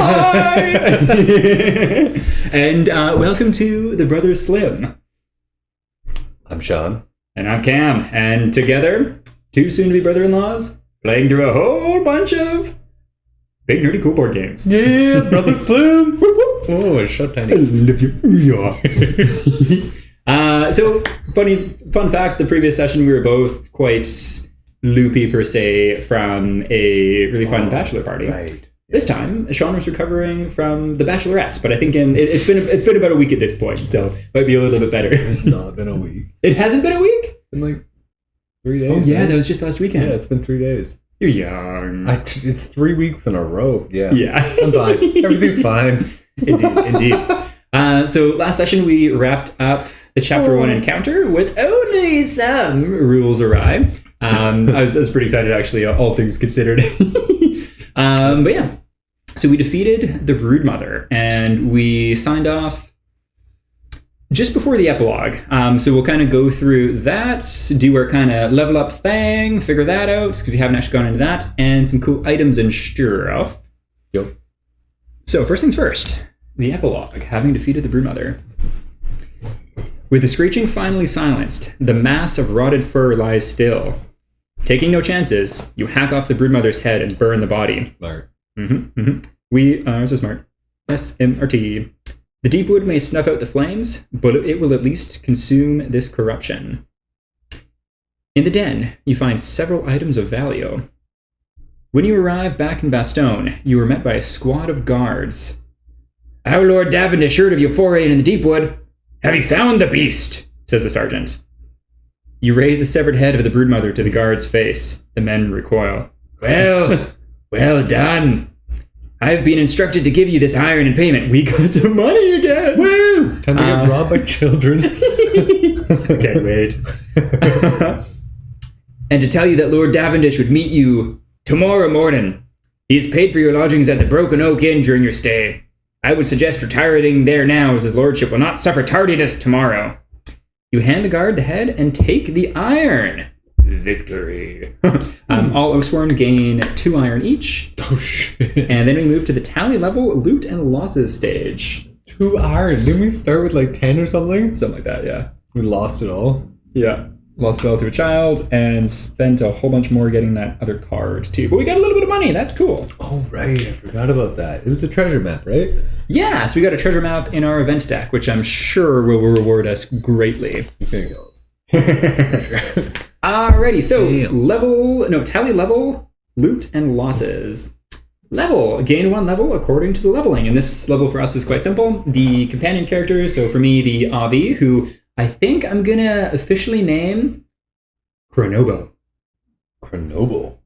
Hi! And welcome to The Brothers Slim. I'm Sean. And I'm Cam. And together, two soon-to-be brother-in-laws, playing through a whole bunch of big nerdy cool board games. Yeah, Brother Slim. Oh, it's so tiny. I love you. Yeah. So, fun fact, the previous session we were both quite loopy per se from a really fun bachelor party. Right. This time, Sean was recovering from the Bachelorette, but I think it's been about a week at this point, so it might be a little bit better. It's not been a week. It hasn't been a week? It's been like 3 days. Oh yeah, right? that was just last weekend. Yeah, it's been 3 days. You're young. It's 3 weeks in a row. Yeah. Yeah. I'm fine. Everything's fine. Indeed. So last session we wrapped up the Chapter 1 encounter with only some rules awry. I was pretty excited, actually, all things considered. But yeah, so we defeated the Broodmother, and we signed off just before the epilogue. So we'll kind of go through that, do our kind of level up thing, figure that out, because we haven't actually gone into that, and some cool items and stuff. Yep. So first things first, the epilogue, having defeated the Broodmother. With the screeching finally silenced, the mass of rotted fur lies still. Taking no chances, you hack off the Broodmother's head and burn the body. Smart. We are so smart. SMRT. The Deepwood may snuff out the flames, but it will at least consume this corruption. In the den, you find several items of value. When you arrive back in Bastogne, you are met by a squad of guards. Our Lord Davendish heard of your foray into the Deepwood. Have you found the beast? Says the sergeant. You raise the severed head of the Broodmother to the guard's face. The men recoil. Well done. I've been instructed to give you this iron in payment. We got some money again. Woo! Time to get robbed by children. Can't wait. And to tell you that Lord Davendish would meet you tomorrow morning. He's paid for your lodgings at the Broken Oak Inn during your stay. I would suggest retiring there now, as his lordship will not suffer tardiness tomorrow. You hand the guard the head and take the iron. Victory. All Oathsworn gain 2 iron each. Oh, shit. And then we move to the tally level loot and losses stage. 2 iron. Didn't we start with like 10 or something? Something like that, yeah. We lost it all. Yeah. Lost it all to a child and spent a whole bunch more getting that other card too. But we got a little bit of money. That's cool. Oh, right. I forgot about that. It was a treasure map, right? Yeah, so we got a treasure map in our event deck, which I'm sure will reward us greatly. It's going to kill us. Alrighty, so tally level, loot and losses. Level, gain 1 level according to the leveling. And this level for us is quite simple. The companion characters, so for me, the Avi, who I think I'm going to officially name Chronobo. Chronobo.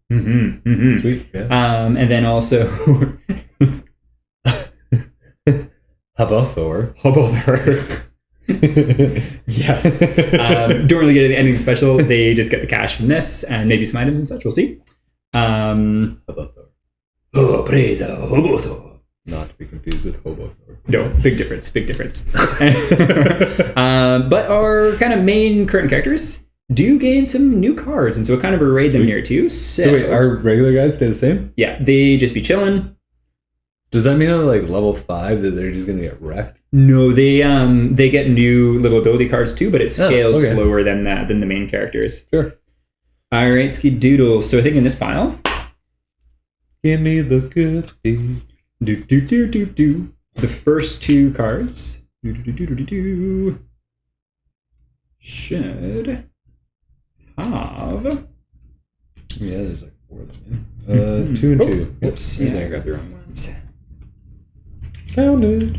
Sweet. Yeah. And then also Habothor. Yes. Don't really get to the ending special. They just get the cash from this and maybe some items and such. We'll see. Habothor. Oh, praise Habothor. Not to be confused with Hobothor. No, big difference. But our kind of main current characters do gain some new cards, and so we'll kind of array them here too. So wait, our regular guys stay the same? Yeah, they just be chilling. Does that mean on like level 5 that they're just going to get wrecked? No, they get new little ability cards too, but it scales slower than the main characters. Sure. All right, Ski-Doodle. So I think in this pile, give me the goodies. The first 2 cards should have. Yeah, there's like 4 of them. 2 and 2. Whoops. Yeah, I grabbed the wrong ones. Found it.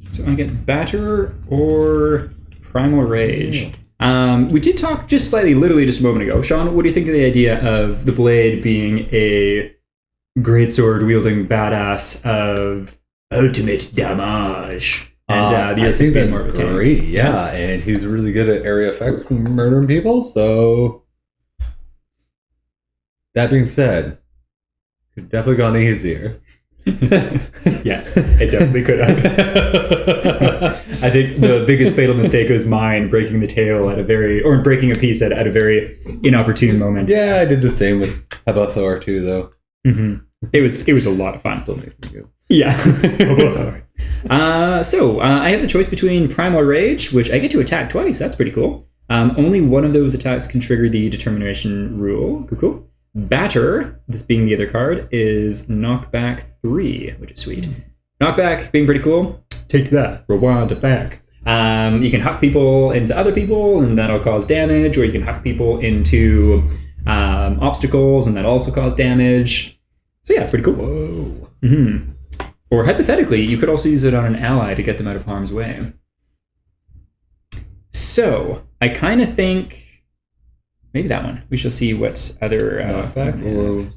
So I get Batter or Primal Rage. We did talk just literally just a moment ago. Sean, what do you think of the idea of the blade being a greatsword wielding badass of ultimate damage? And the I think that's more of a tank. great. Yeah, and he's really good at area effects and murdering people. So that being said, could definitely gone easier. Yes, it definitely could have. I think the biggest fatal mistake was mine breaking the tail breaking a piece at a very inopportune moment. Yeah, I did the same with Habothor too, though. Mm-hmm. It was a lot of fun. Still makes me go. Yeah, both are. So I have the choice between Primal Rage, which I get to attack twice. That's pretty cool. Only one of those attacks can trigger the determination rule. Cool. Batter, this being the other card, is Knockback 3, which is sweet. Knockback being pretty cool. Take that, rewind it back. You can huck people into other people, and that'll cause damage, or you can huck people into obstacles, and that also cause damage. So yeah, pretty cool. Whoa. Mm-hmm. Or hypothetically, you could also use it on an ally to get them out of harm's way. So I kind of think maybe that one. We shall see what other Knockback.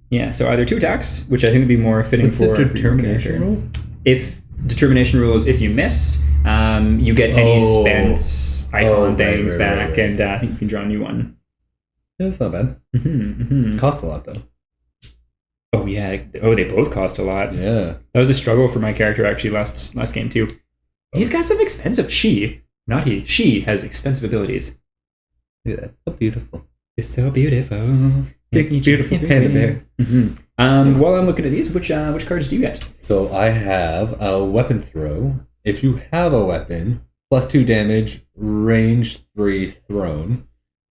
Yeah, so either 2 attacks, which I think would be more fitting What's for the determination your rule? If determination rule is if you miss, you get any spent icon things back, and I think you can draw a new one. Yeah, it's not bad. Mm-hmm. Costs a lot though. Oh yeah. Oh, they both cost a lot. Yeah. That was a struggle for my character actually last game too. He's got some expensive. She has expensive abilities. Yeah, so beautiful. It's so beautiful. Big, beautiful panda bear. Mm-hmm. While I'm looking at these, which cards do you get? So I have a weapon throw. If you have a weapon, +2 damage, range 3 thrown.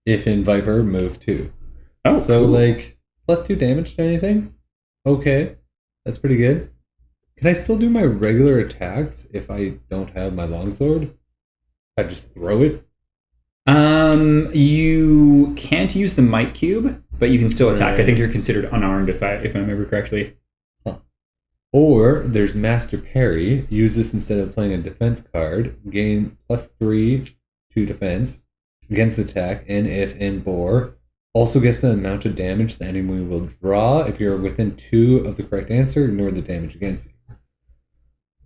If in Viper, move 2. Oh, so cool. like +2 damage to anything. Okay, that's pretty good. Can I still do my regular attacks if I don't have my longsword? I just throw it. You can't use the might cube, but you can still attack. Right. I think you're considered unarmed if I remember correctly. Or there's Master Parry. Use this instead of playing a defense card. Gain +3 to defense against attack, and if in bore, also gets the amount of damage the enemy will draw. If you're within 2 of the correct answer, ignore the damage against you.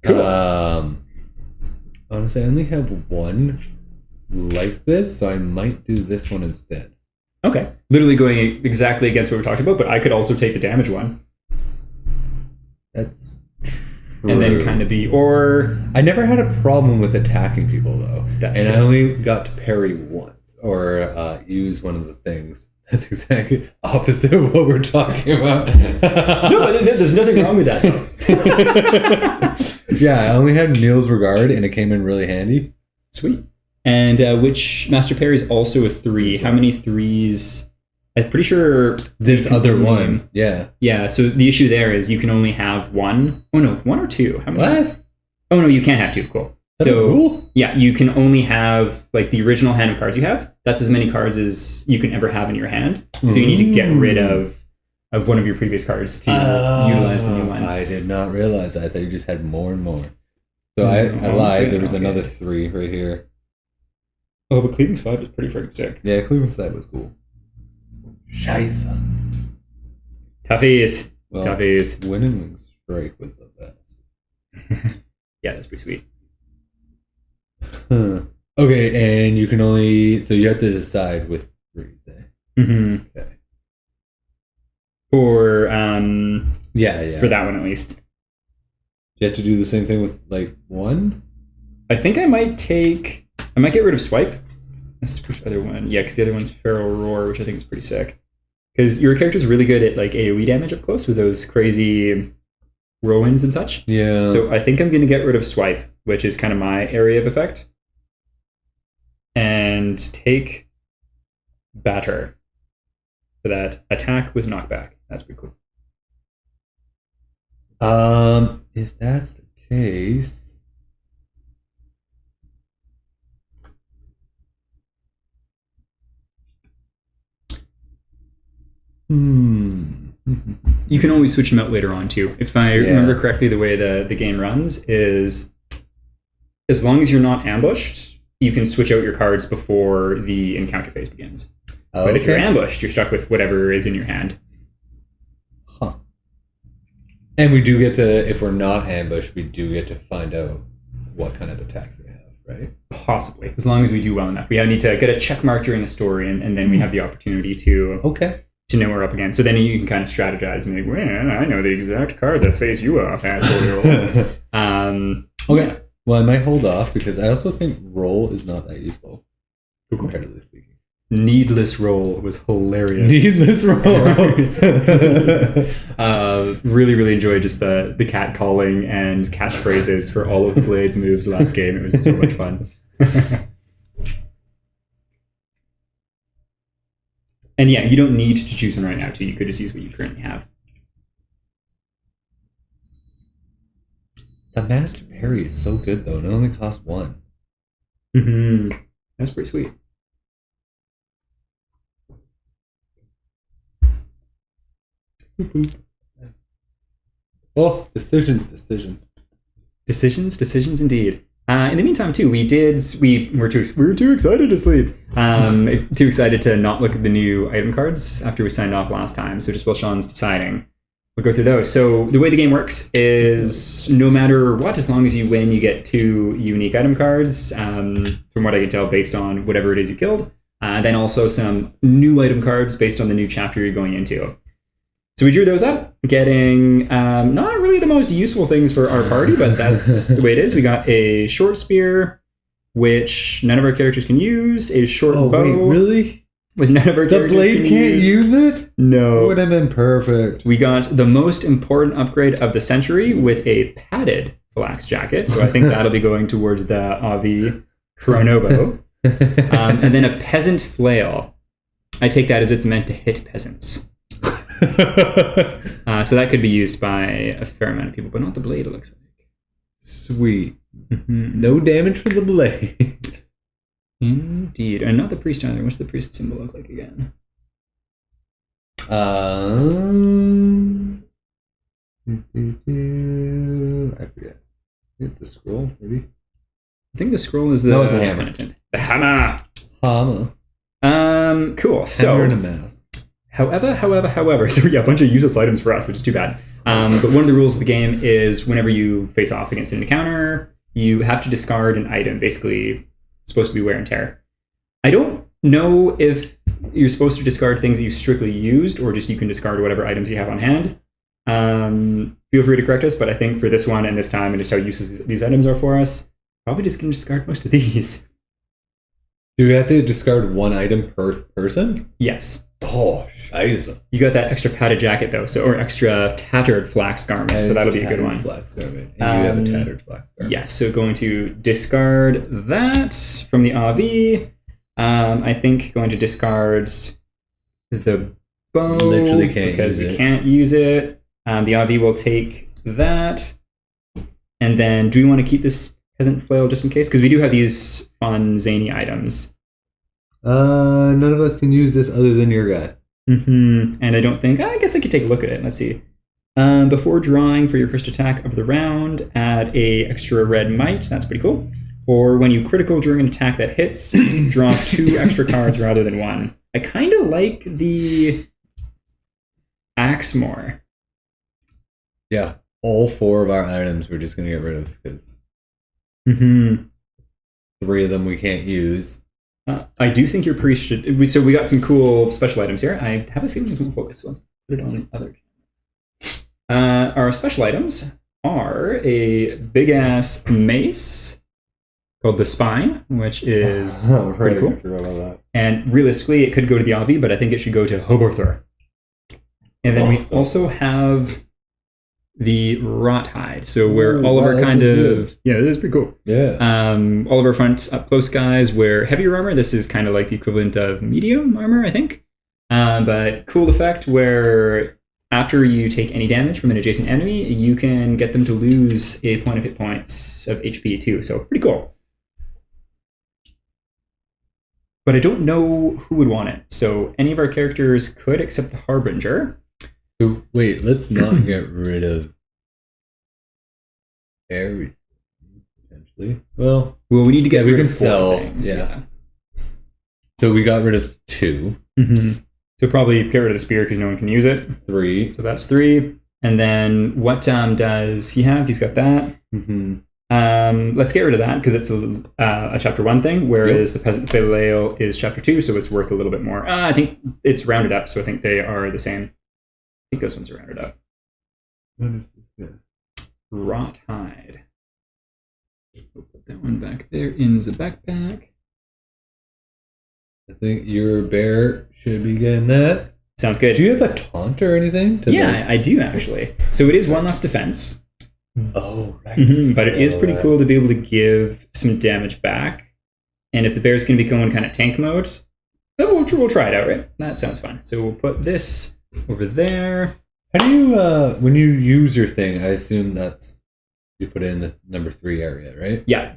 Cool. Honestly, I only have one like this, so I might do this one instead. Okay. Literally going exactly against what we talked about, but I could also take the damage one. That's true. And then kind of be, or... I never had a problem with attacking people, though. That's and true. I only got to parry once, or use one of the things. That's exactly opposite of what we're talking about. No, but there's nothing wrong with that, though. Yeah, I only had Neil's Regard, and it came in really handy. Sweet. And which Master Parry is also a 3. How many 3s? I'm pretty sure... This other one. Yeah. Yeah, so the issue there is you can only have 1. Oh, no, 1 or 2. How many? What? Oh, no, you can't have 2. Cool. Is that a rule? Yeah, you can only have, like, the original hand of cards you have. That's as many cards as you can ever have in your hand. So you need to get rid of one of your previous cards to utilize the new one. I did not realize that. I thought you just had more and more. So I lied. There was another 3 right here. Oh, but Cleaving Slide was pretty freaking sick. Yeah, Cleveland Slide was cool. Scheiße. Toughies. Well, Toughies. Winning Strike was the best. Yeah, that's pretty sweet. Huh. Okay, and you can only... So you have to decide with 3, say. Mm-hmm. Okay. For, Yeah. for that one, at least. You have to do the same thing with, like, 1? I think I might get rid of Swipe. That's the other one. Yeah, because the other one's Feral Roar, which I think is pretty sick. Because your character's really good at, like, AoE damage up close with those crazy whirlwinds and such. Yeah. So I think I'm going to get rid of Swipe, which is kind of my area of effect. And take Batter for that attack with knockback. That's pretty cool. If that's the case... You can always switch them out later on too. If I remember correctly, the way the game runs is as long as you're not ambushed, you can switch out your cards before the encounter phase begins. Okay. But if you're ambushed, you're stuck with whatever is in your hand. Huh. And we do get to, if we're not ambushed, we do get to find out what kind of attacks they have, right? Possibly, as long as we do well enough. We need to get a check mark during the story, and then we have the opportunity to know we're up against. So then you can kind of strategize and be like, well, I know the exact card that faced you off, asshole. Okay. Yeah. Well, I might hold off because I also think roll is not that useful, comparatively speaking. needless roll was hilarious. Needless roll. Really, really enjoyed just the cat calling and catchphrases for all of the Blades moves last game. It was so much fun. And yeah, you don't need to choose one right now, too. You could just use what you currently have. The Master Parry is so good, though. It only costs 1. Mm-hmm. That's pretty sweet. Oh, decisions. Decisions indeed. In the meantime, too, we were too excited to sleep. Too excited to not look at the new item cards after we signed off last time. So just while Sean's deciding, we'll go through those. So the way the game works is no matter what, as long as you win, you get 2 unique item cards, from what I can tell, based on whatever it is you killed. Then also some new item cards based on the new chapter you're going into. So we drew those up, getting not really the most useful things for our party, but that's the way it is. We got a short spear, which none of our characters can use, a short bow. Wait, really? With none of our characters The blade can't use it? No. It would have been perfect. We got the most important upgrade of the century with a padded phalanx jacket. So I think that'll be going towards the Avi Chronobo. And then a peasant flail. I take that as it's meant to hit peasants. So that could be used by a fair amount of people, but not the blade, it looks like. Sweet. No damage for the blade. Indeed. And not the priest either. What's the priest symbol look like again? I forget. It's a scroll, maybe? I think the scroll is the... No, it's a hammer. Penitent. The hammer! Hammer. Cool. So... Hammer and a mask. However, so yeah, a bunch of useless items for us, which is too bad. But one of the rules of the game is whenever you face off against an encounter, you have to discard an item, basically supposed to be wear and tear. I don't know if you're supposed to discard things that you strictly used, or just you can discard whatever items you have on hand. Feel free to correct us, but I think for this one and this time, and just how useless these items are for us, probably just going to discard most of these. Do we have to discard 1 item per person? Yes. Oh, scheiße. You got that extra padded jacket, though, or extra tattered flax garment, so that'll be a good one. Flax garment. And you have a tattered flax garment. Yes, so going to discard that from the AV. I think going to discard the bow. Literally can't because use we it. can't use it. The AV will take that. And then do we want to keep this peasant flail just in case? Because we do have these fun, zany items. None of us can use this other than your guy. And I don't think... I guess I could take a look at it. Let's see. Before drawing for your first attack of the round, add a extra red might. That's pretty cool. Or when you critical during an attack that hits, draw 2 extra cards rather than 1. I kind of like the axe more. Yeah. All 4 of our items we're just going to get rid of because 3 of them we can't use. I do think your priest should... So we got some cool special items here. I have a feeling this won't focus, so let's put it on the other camera. Our special items are a big-ass mace called the Spine, which is pretty cool. I forgot about that. And realistically, it could go to the Avi, but I think it should go to Hoborthor. And then we also have the Wrought Hide. So we're all of our kind of... Good. Yeah, this is pretty cool. Yeah. All of our front up-close guys wear heavier armor. This is kind of like the equivalent of medium armor, I think. But cool effect where after you take any damage from an adjacent enemy, you can get them to lose a point of hit points of HP too. So pretty cool. But I don't know who would want it. So any of our characters could, except the Harbinger. So wait, let's not get rid of everything, potentially. Well, we need to get rid of 4 sell things. Yeah. So we got rid of 2. So probably get rid of the spear because no one can use it. 3. So that's 3. And then what does he have? He's got that. Let's get rid of that because it's a chapter 1 thing, whereas the Peasant Flail is chapter 2, so it's worth a little bit more. I think it's rounded up, so I think they are the same. I think those ones are rounded up. What is this guy? Wrought Hide. We'll put that one back there in the backpack. I think your bear should be getting that. Sounds good. Do you have a taunt or anything? Yeah, I do actually. So it is 1 less defense. Oh, right. But it is pretty cool to be able to give some damage back. And if the bear's going to be going kind of tank mode, we'll try it out, right? That sounds fun. So we'll put this over there. How do you, when you use your thing, I assume that's, you put it in the number 3 area, right? Yeah.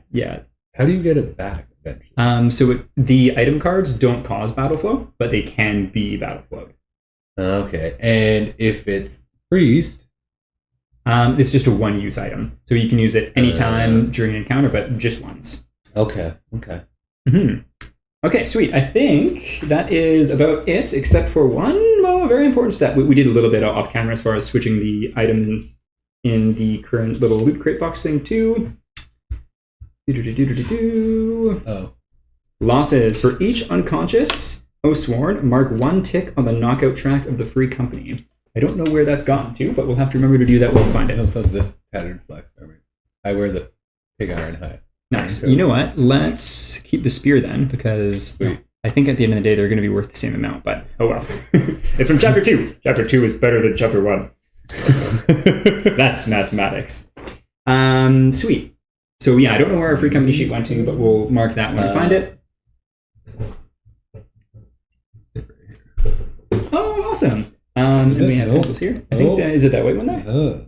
How do you get it back eventually? So the item cards don't cause battle flow, but they can be battle flowed. Okay. And if it's priest? It's just a 1-use item. So you can use it anytime during an encounter, but just once. Okay. Mm-hmm. Okay, sweet. I think that is about it, except for one more very important step. We did a little bit off camera as far as switching the items in the current little loot crate box thing too. Oh. Losses. For each unconscious Oathsworn, mark 1 tick on the knockout track of the free company. I don't know where that's gotten to, but we'll have to remember to do that when we find I it. also have this tattered flex armor. I wear the pig iron hide. Nice. You know what? Let's keep the spear then, because Sweet. I think at the end of the day they're going to be worth the same amount, but oh well. It's from Chapter 2. Chapter 2 is better than Chapter 1. That's mathematics. Sweet. So yeah, I don't know where our free company sheet went to, but we'll mark that when we find it. Oh, awesome. And we have pencils here. I think is it that white one there?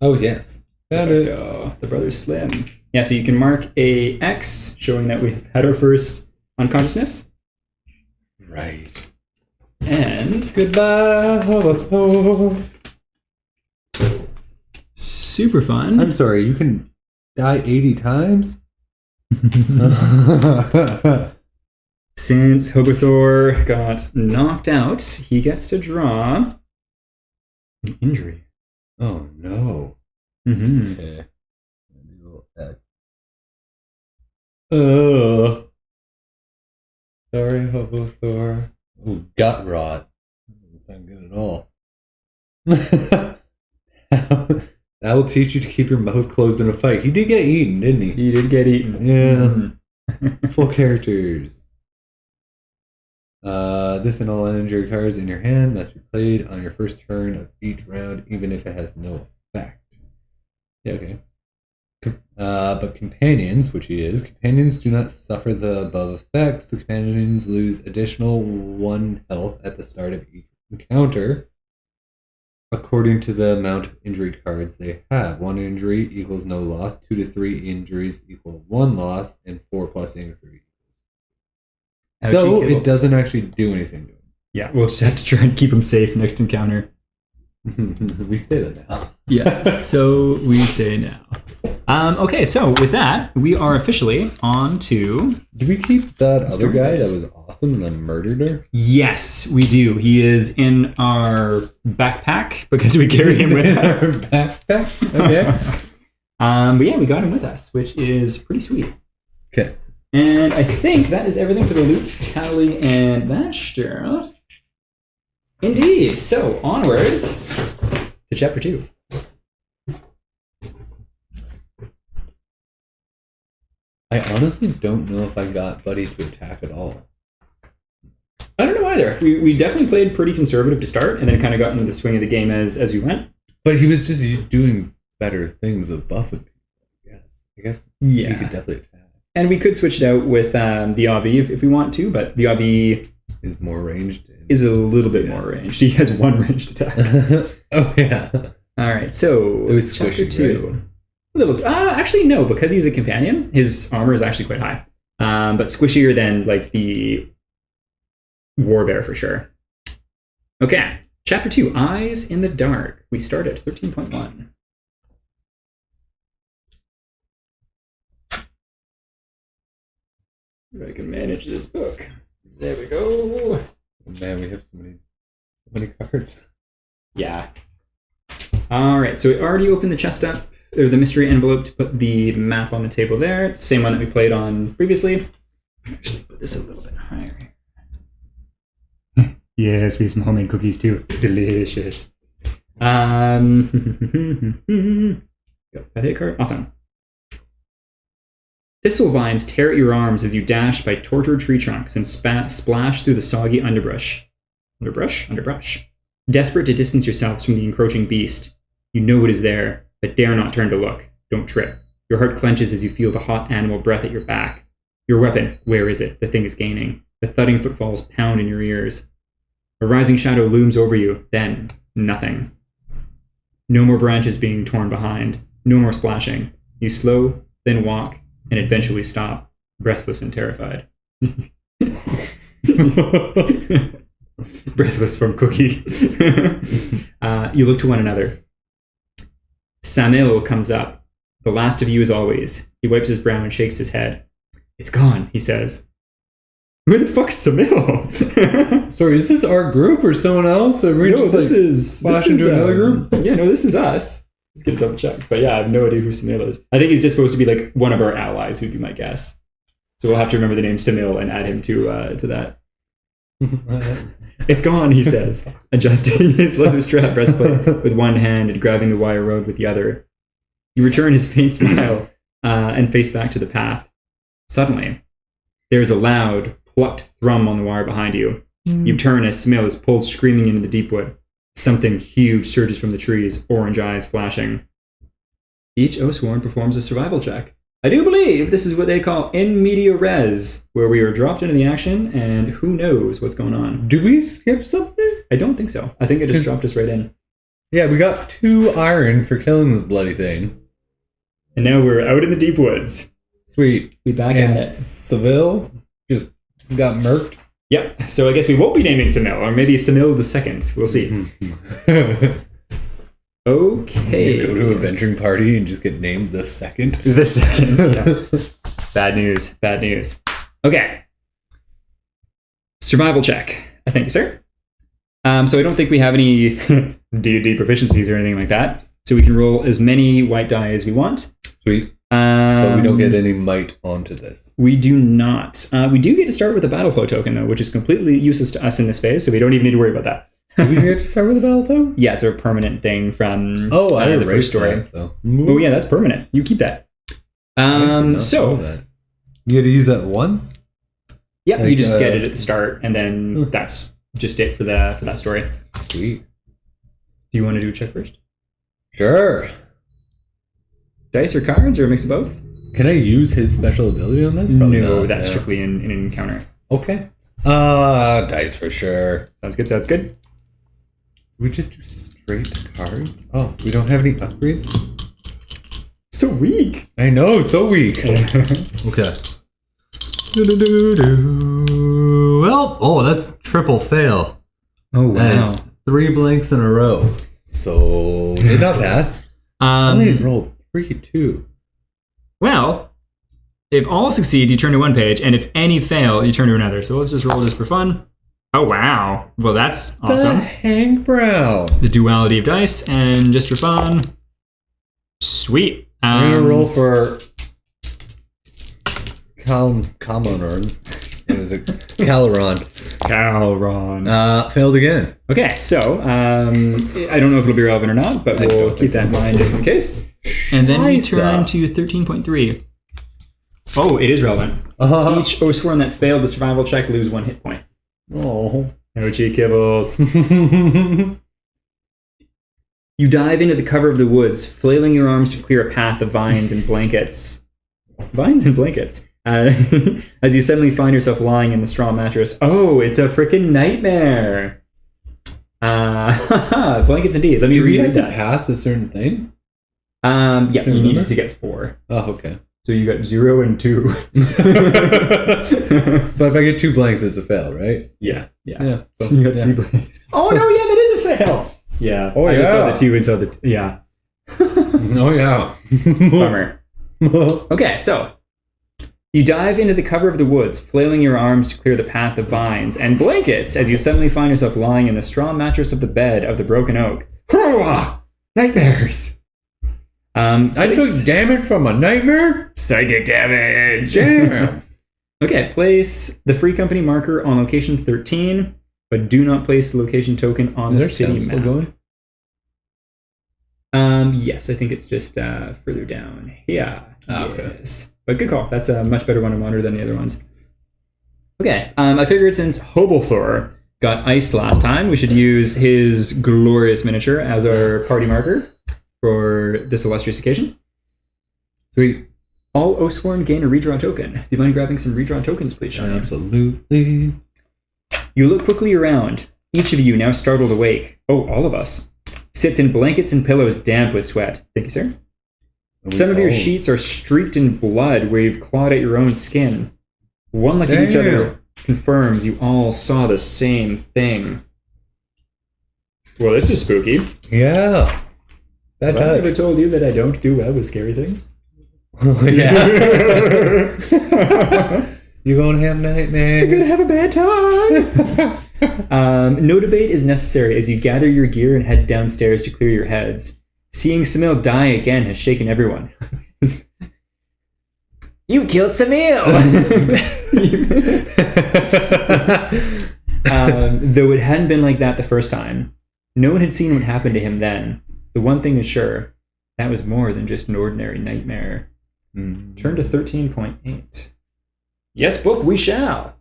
Oh yes. Found it. The Brothers Slim. Yeah, so you can mark a X showing that we've had our first unconsciousness. Right. And goodbye. Super fun. I'm sorry, you can die 80 times? Since Hobothor got knocked out, he gets to draw an injury. Oh no. Mm-hmm. Okay. Sorry, Hobothor. Oh, gut rot. That doesn't sound good at all. That will teach you to keep your mouth closed in a fight. He did get eaten, didn't he? He did get eaten. Yeah. Full characters. This and all injury cards in your hand must be played on your first turn of each round, even if it has no effect. Yeah, okay. But companions, which he is, companions do not suffer the above effects. The companions lose additional 1 health at the start of each encounter, according to the amount of injury cards they have. 1 injury equals no loss, 2 to 3 injuries equal 1 loss, and 4 plus injury. So it doesn't actually do anything to him. Yeah, we'll just have to try and keep him safe next encounter. We say that now. Yeah, so we say now. Okay, so with that, we are officially on to... Did we keep that other guy that was awesome and murdered her? Yes, we do. He is in our backpack because we carry him with us. Our backpack? Okay. But yeah, we got him with us, which is pretty sweet. Okay. And I think that is everything for the loot tally and that stuff. Indeed. So, onwards to Chapter 2. I honestly don't know if I got Buddy to attack at all. I don't know either. We definitely played pretty conservative to start, and then kind of got into the swing of the game as we went. But he was just doing better things with buffing people, I guess. Yeah. He could definitely attack. And we could switch it out with the Avi if we want to, but the Avi is more ranged. Is a little bit more ranged. He has 1 ranged attack. Oh, yeah. All right, so it was Chapter squishy, 2. Right? Actually, no, because he's a companion, his armor is actually quite high. But squishier than like the Warbear for sure. Okay, Chapter 2, Eyes in the Dark. We start at 13.1. If I can manage this book. There we go. Oh, man, we have so many cards. Yeah. All right, so we already opened the chest up, or the mystery envelope to put the map on the table there. It's the same one that we played on previously. Actually, put this a little bit higher. Yes, we have some homemade cookies too. Delicious. Got that hit card. Awesome. Thistle vines tear at your arms as you dash by tortured tree trunks and splash through the soggy underbrush. Underbrush. Desperate to distance yourselves from the encroaching beast, you know it is there, but dare not turn to look. Don't trip. Your heart clenches as you feel the hot animal breath at your back. Your weapon, where is it? The thing is gaining. The thudding footfalls pound in your ears. A rising shadow looms over you, then nothing. No more branches being torn behind. No more splashing. You slow, then walk, and eventually stop, breathless and terrified. Breathless from Cookie. You look to one another. Samil comes up. The last of you as always. He wipes his brow and shakes his head. It's gone, he says. Who the fuck's Samil? Sorry, is this our group or someone else? Or we No, just flash into another group? Yeah, no, this is us. Let's get a double check. But yeah, I have no idea who Samil is. I think he's just supposed to be like one of our allies, would be my guess. So we'll have to remember the name Samil and add him to that. It's gone, he says, adjusting his leather strap breastplate with one hand and grabbing the wire road with the other. You return his faint smile and face back to the path. Suddenly, there is a loud, plucked thrum on the wire behind you. You turn as Samil is pulled screaming into the Deepwood. Something huge surges from the trees, orange eyes flashing. Each Oathsworn performs a survival check. I do believe this is what they call in media res, where we are dropped into the action and who knows what's going on. Do we skip something? I don't think so. I think it just dropped us right in. Yeah, we got 2 iron for killing this bloody thing. And now we're out in the deep woods. Sweet. We back and at it. Seville just got murked. Yep. So I guess we won't be naming Samil, or maybe Samil the Second. We'll see. Okay. You go to a venturing party and just get named the second. The Second. Yeah. Bad news. Bad news. Okay. Survival check. Thank you, sir. So I don't think we have any D&D proficiencies or anything like that. So we can roll as many white die as we want. Sweet. But we don't get any might onto this. We do not. We do get to start with a battle flow token, though, which is completely useless to us in this phase, so we don't even need to worry about that. Do we get to start with a battle token? Yeah, it's a permanent thing from the first story. That, so. Oh, yeah, that's permanent. You keep that. So that. You had to use that once? Yeah, you just get it at the start, and then that's just it for that story. Sweet. Do you want to do a check first? Sure. Dice or cards, or a mix of both? Can I use his special ability on this? Probably no, not. that's strictly in an encounter. Okay. Dice for sure. Sounds good. We just do straight cards? Oh, we don't have any upgrades? So weak. I know, so weak. Okay. Well, that's triple fail. Oh, wow. That's 3 blanks in a row. So, did not pass. I only rolled 3, 2. Well, if all succeed, you turn to one page, and if any fail, you turn to another. So let's just roll just for fun. Oh, wow. Well, that's awesome. The hang brow. The duality of dice, and just for fun. Sweet. I'm going to roll for Calmaron. What is it? Calron. Failed again. Okay, so I don't know if it'll be relevant or not, but we'll keep that in mind just in case. And then we turn to 13.3. Oh, it is relevant. Each Oathsworn that failed the survival check lose 1 hit point. Oh. No cheat kibbles. You dive into the cover of the woods, flailing your arms to clear a path of vines and blankets. As you suddenly find yourself lying in the straw mattress. Oh, it's a freaking nightmare. Blankets indeed. Let me read that. Do we have to pass a certain thing? Yeah, you needed to get 4. Oh, okay. So you got 0 and 2. But if I get 2 blanks, it's a fail, right? Yeah. So you got 3 blanks. Oh, no, yeah, that is a fail. Yeah. Oh, I yeah. just saw the 2 and saw the... yeah. Oh, yeah. Bummer. Okay, so... You dive into the cover of the woods, flailing your arms to clear the path of vines and blankets as you suddenly find yourself lying in the straw mattress of the bed of the broken oak. Nightmares! I took damage from a nightmare? Psychic damage! Damn! Okay, place the free company marker on location 13, but do not place the location token on the city map. Still going? Yes, I think it's just further down. Yeah. Okay. Yes. But good call. That's a much better one to monitor than the other ones. Okay, I figured since Hobothor got iced last time, we should use his glorious miniature as our party marker for this illustrious occasion. Sweet. All Oathsworn gain a redraw token. Do you mind grabbing some redraw tokens, please, Sean? Absolutely. You look quickly around. Each of you, now startled awake, all of us, sits in blankets and pillows damp with sweat. Thank you, sir. Some of your sheets are streaked in blood where you've clawed at your own skin. One look at each other confirms you all saw the same thing. Well, this is spooky. Yeah. Have I ever told you that I don't do well with scary things? Yeah. You're going to have nightmares. You're going to have a bad time. No debate is necessary as you gather your gear and head downstairs to clear your heads. Seeing Samil die again has shaken everyone. You killed Samil! Though it hadn't been like that the first time. No one had seen what happened to him then. The one thing is sure, that was more than just an ordinary nightmare. Turn to 13.8. Yes, book, we shall.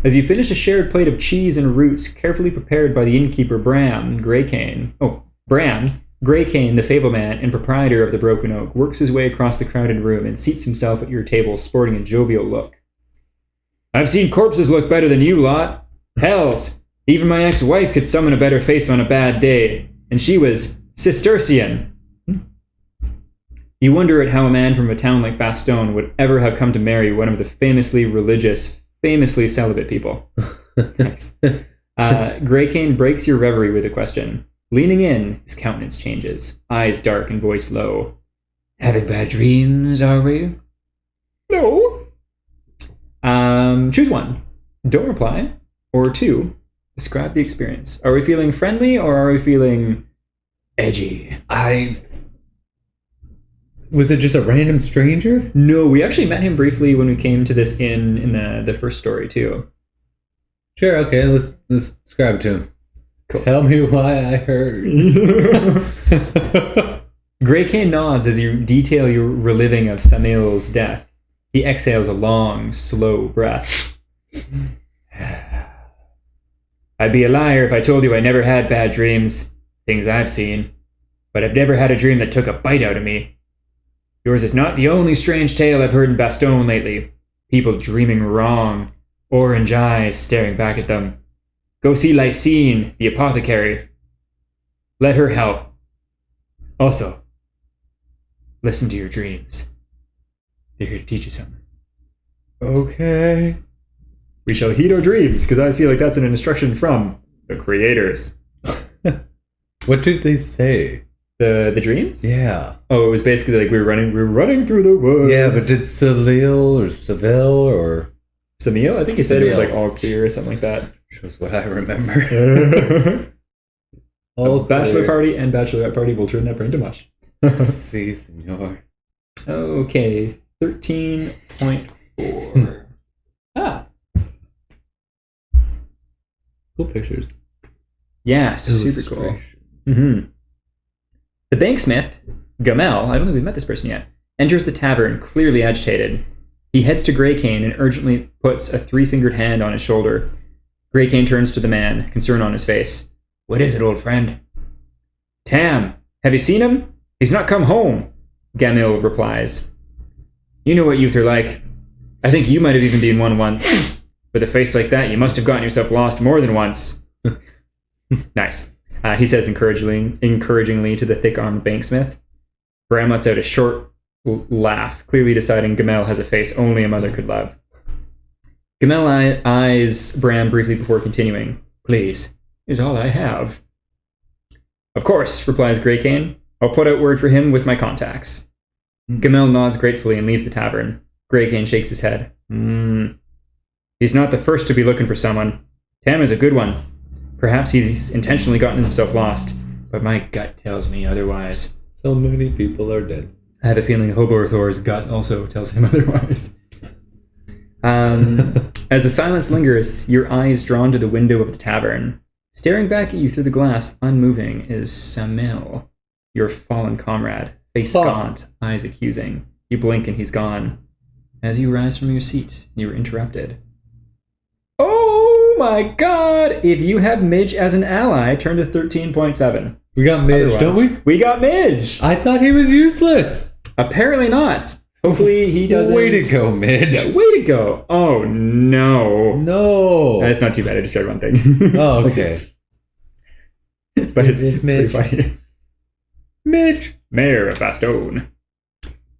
As you finish a shared plate of cheese and roots carefully prepared by the innkeeper Bram Greycane. Bram Greycane, the fableman and proprietor of the Broken Oak, works his way across the crowded room and seats himself at your table, sporting a jovial look. I've seen corpses look better than you lot. Hells, even my ex-wife could summon a better face on a bad day, and she was Cistercian. You wonder at how a man from a town like Bastogne would ever have come to marry one of the famously religious, famously celibate people. Nice. Greycane breaks your reverie with a question. Leaning in, his countenance changes, eyes dark and voice low. Having bad dreams, are we? No. Choose one. Don't reply. Or two, describe the experience. Are we feeling friendly or are we feeling edgy? Was it just a random stranger? No, we actually met him briefly when we came to this inn in the first story, too. Sure, okay, let's describe it to him. Cool. Tell me why I heard. Greycane nods as you detail your reliving of Samil's death. He exhales a long, slow breath. I'd be a liar if I told you I never had bad dreams. Things I've seen. But I've never had a dream that took a bite out of me. Yours is not the only strange tale I've heard in Bastogne lately. People dreaming wrong. Orange eyes staring back at them. Go see Lysine, the apothecary. Let her help. Also, listen to your dreams. They're here to teach you something. Okay. We shall heed our dreams, because I feel like that's an instruction from the creators. What did they say? The dreams? Yeah. Oh, it was basically like we were running through the woods. Yeah, but did Seville or Samil? I think he said it was like all clear or something like that. Shows what I remember. All bachelor party and bachelorette party will turn that brain to mush. Si, senor. Okay, 13.4. Cool pictures. Yeah, super cool. Mm-hmm. The banksmith, Gamel, I don't think we've met this person yet, enters the tavern, clearly agitated. He heads to Greycane and urgently puts a 3-fingered hand on his shoulder. Greycane turns to the man, concern on his face. What is it, old friend? Tam, have you seen him? He's not come home, Gamil replies. You know what youth are like. I think you might have even been one once. With a face like that, you must have gotten yourself lost more than once. Nice. He says encouragingly to the thick-armed banksmith. Bram lets out a short laugh, clearly deciding Gamel has a face only a mother could love. Gamel eyes Bram briefly before continuing. Please, is all I have. Of course, replies Greycane. I'll put out word for him with my contacts. Gamel nods gratefully and leaves the tavern. Greycane shakes his head. He's not the first to be looking for someone. Tam is a good one. Perhaps he's intentionally gotten himself lost, but my gut tells me otherwise. So many people are dead. I have a feeling Hobothor's gut also tells him otherwise. As the silence lingers, your eye is drawn to the window of the tavern. Staring back at you through the glass, unmoving, is Samil, your fallen comrade, face gaunt, eyes accusing. You blink and he's gone. As you rise from your seat, you are interrupted. Oh my god! If you have Midge as an ally, turn to 13.7. We got Midge, don't we? We got Midge! I thought he was useless. Apparently not. Hopefully he doesn't... Way to go, Midge. Yeah, way to go. Oh, no. No. That's not too bad. I just tried one thing. Oh, okay. But it's pretty Midge. funny. Midge. Mayor of Bastogne.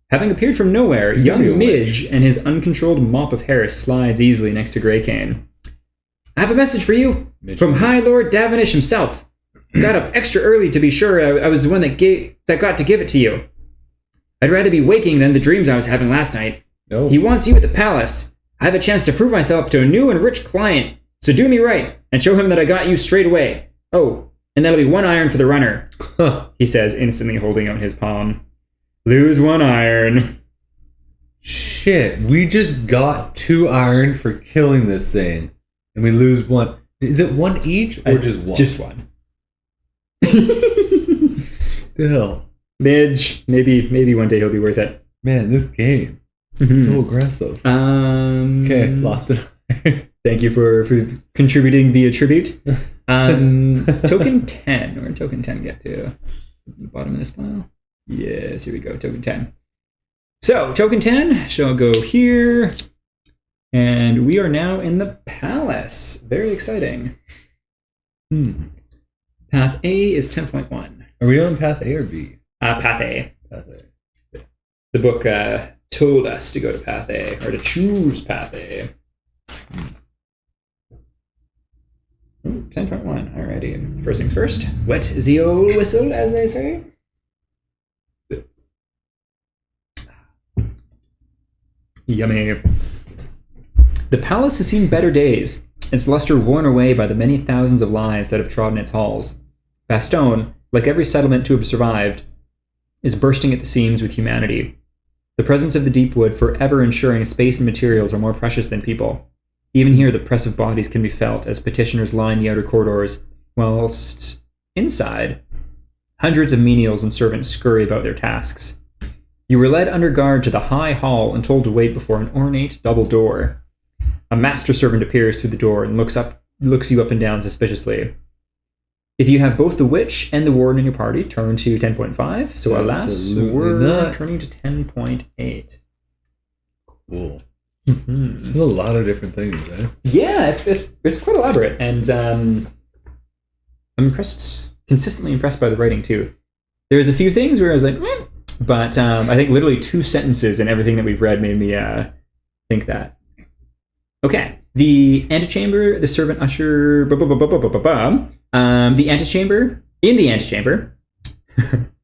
Having appeared from nowhere, young Midge and his uncontrolled mop of hair slides easily next to Greycane. I have a message for you Midge. from High Lord Davenish himself. Got up extra early to be sure I was the one that got to give it to you. I'd rather be waking than the dreams I was having last night. No. He wants you at the palace. I have a chance to prove myself to a new and rich client, so do me right and show him that I got you straight away. Oh, and that'll be 1 iron for the runner, he says, instantly holding out his palm. Lose 1 iron. Shit, we just got 2 iron for killing this thing, and we lose 1. Is it 1 each or just 1? Just 1. Still. Midge, maybe one day he'll be worth it. Man, this game is so aggressive. Okay, lost it. Thank you for contributing via tribute. Token 10. Where did token 10 get to? The bottom of this file? Yes, here we go, token 10. So, token 10 shall go here. And we are now in the palace. Very exciting. Path A is 10.1. Are we on path A or B? Path A. Path A. The book told us to go to Path A, or to choose Path A. 10.1, alrighty. First things first. Wet the old whistle, as they say. Yummy. The palace has seen better days, its luster worn away by the many thousands of lives that have trodden its halls. Bastogne, like every settlement to have survived, is bursting at the seams with humanity. The presence of the Deepwood forever ensuring space and materials are more precious than people. Even here, the press of bodies can be felt as petitioners line the outer corridors, whilst inside, hundreds of menials and servants scurry about their tasks. You were led under guard to the high hall and told to wait before an ornate double door. A master servant appears through the door and looks you up and down suspiciously. If you have both the witch and the warden in your party, turn to 10.5. So alas, we're turning to 10.8. Cool. There's a lot of different things, eh? Yeah, it's quite elaborate, and I'm consistently impressed by the writing too. There's a few things where I was like, but I think literally 2 sentences in everything that we've read made me think that. Okay, the antechamber, the servant usher, the antechamber, in the antechamber,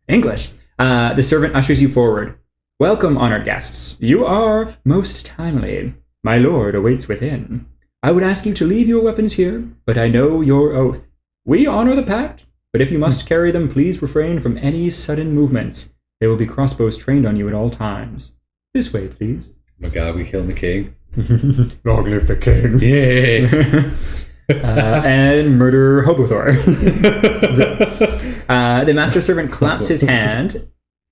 English, the servant ushers you forward. Welcome, honored guests. You are most timely. My lord awaits within. I would ask you to leave your weapons here, but I know your oath. We honor the pact, but if you must carry them, please refrain from any sudden movements. There will be crossbows trained on you at all times. This way, please. Oh my god, we killed the king. Long live the king. Yes. And murder Hobothor. The master servant claps his hand,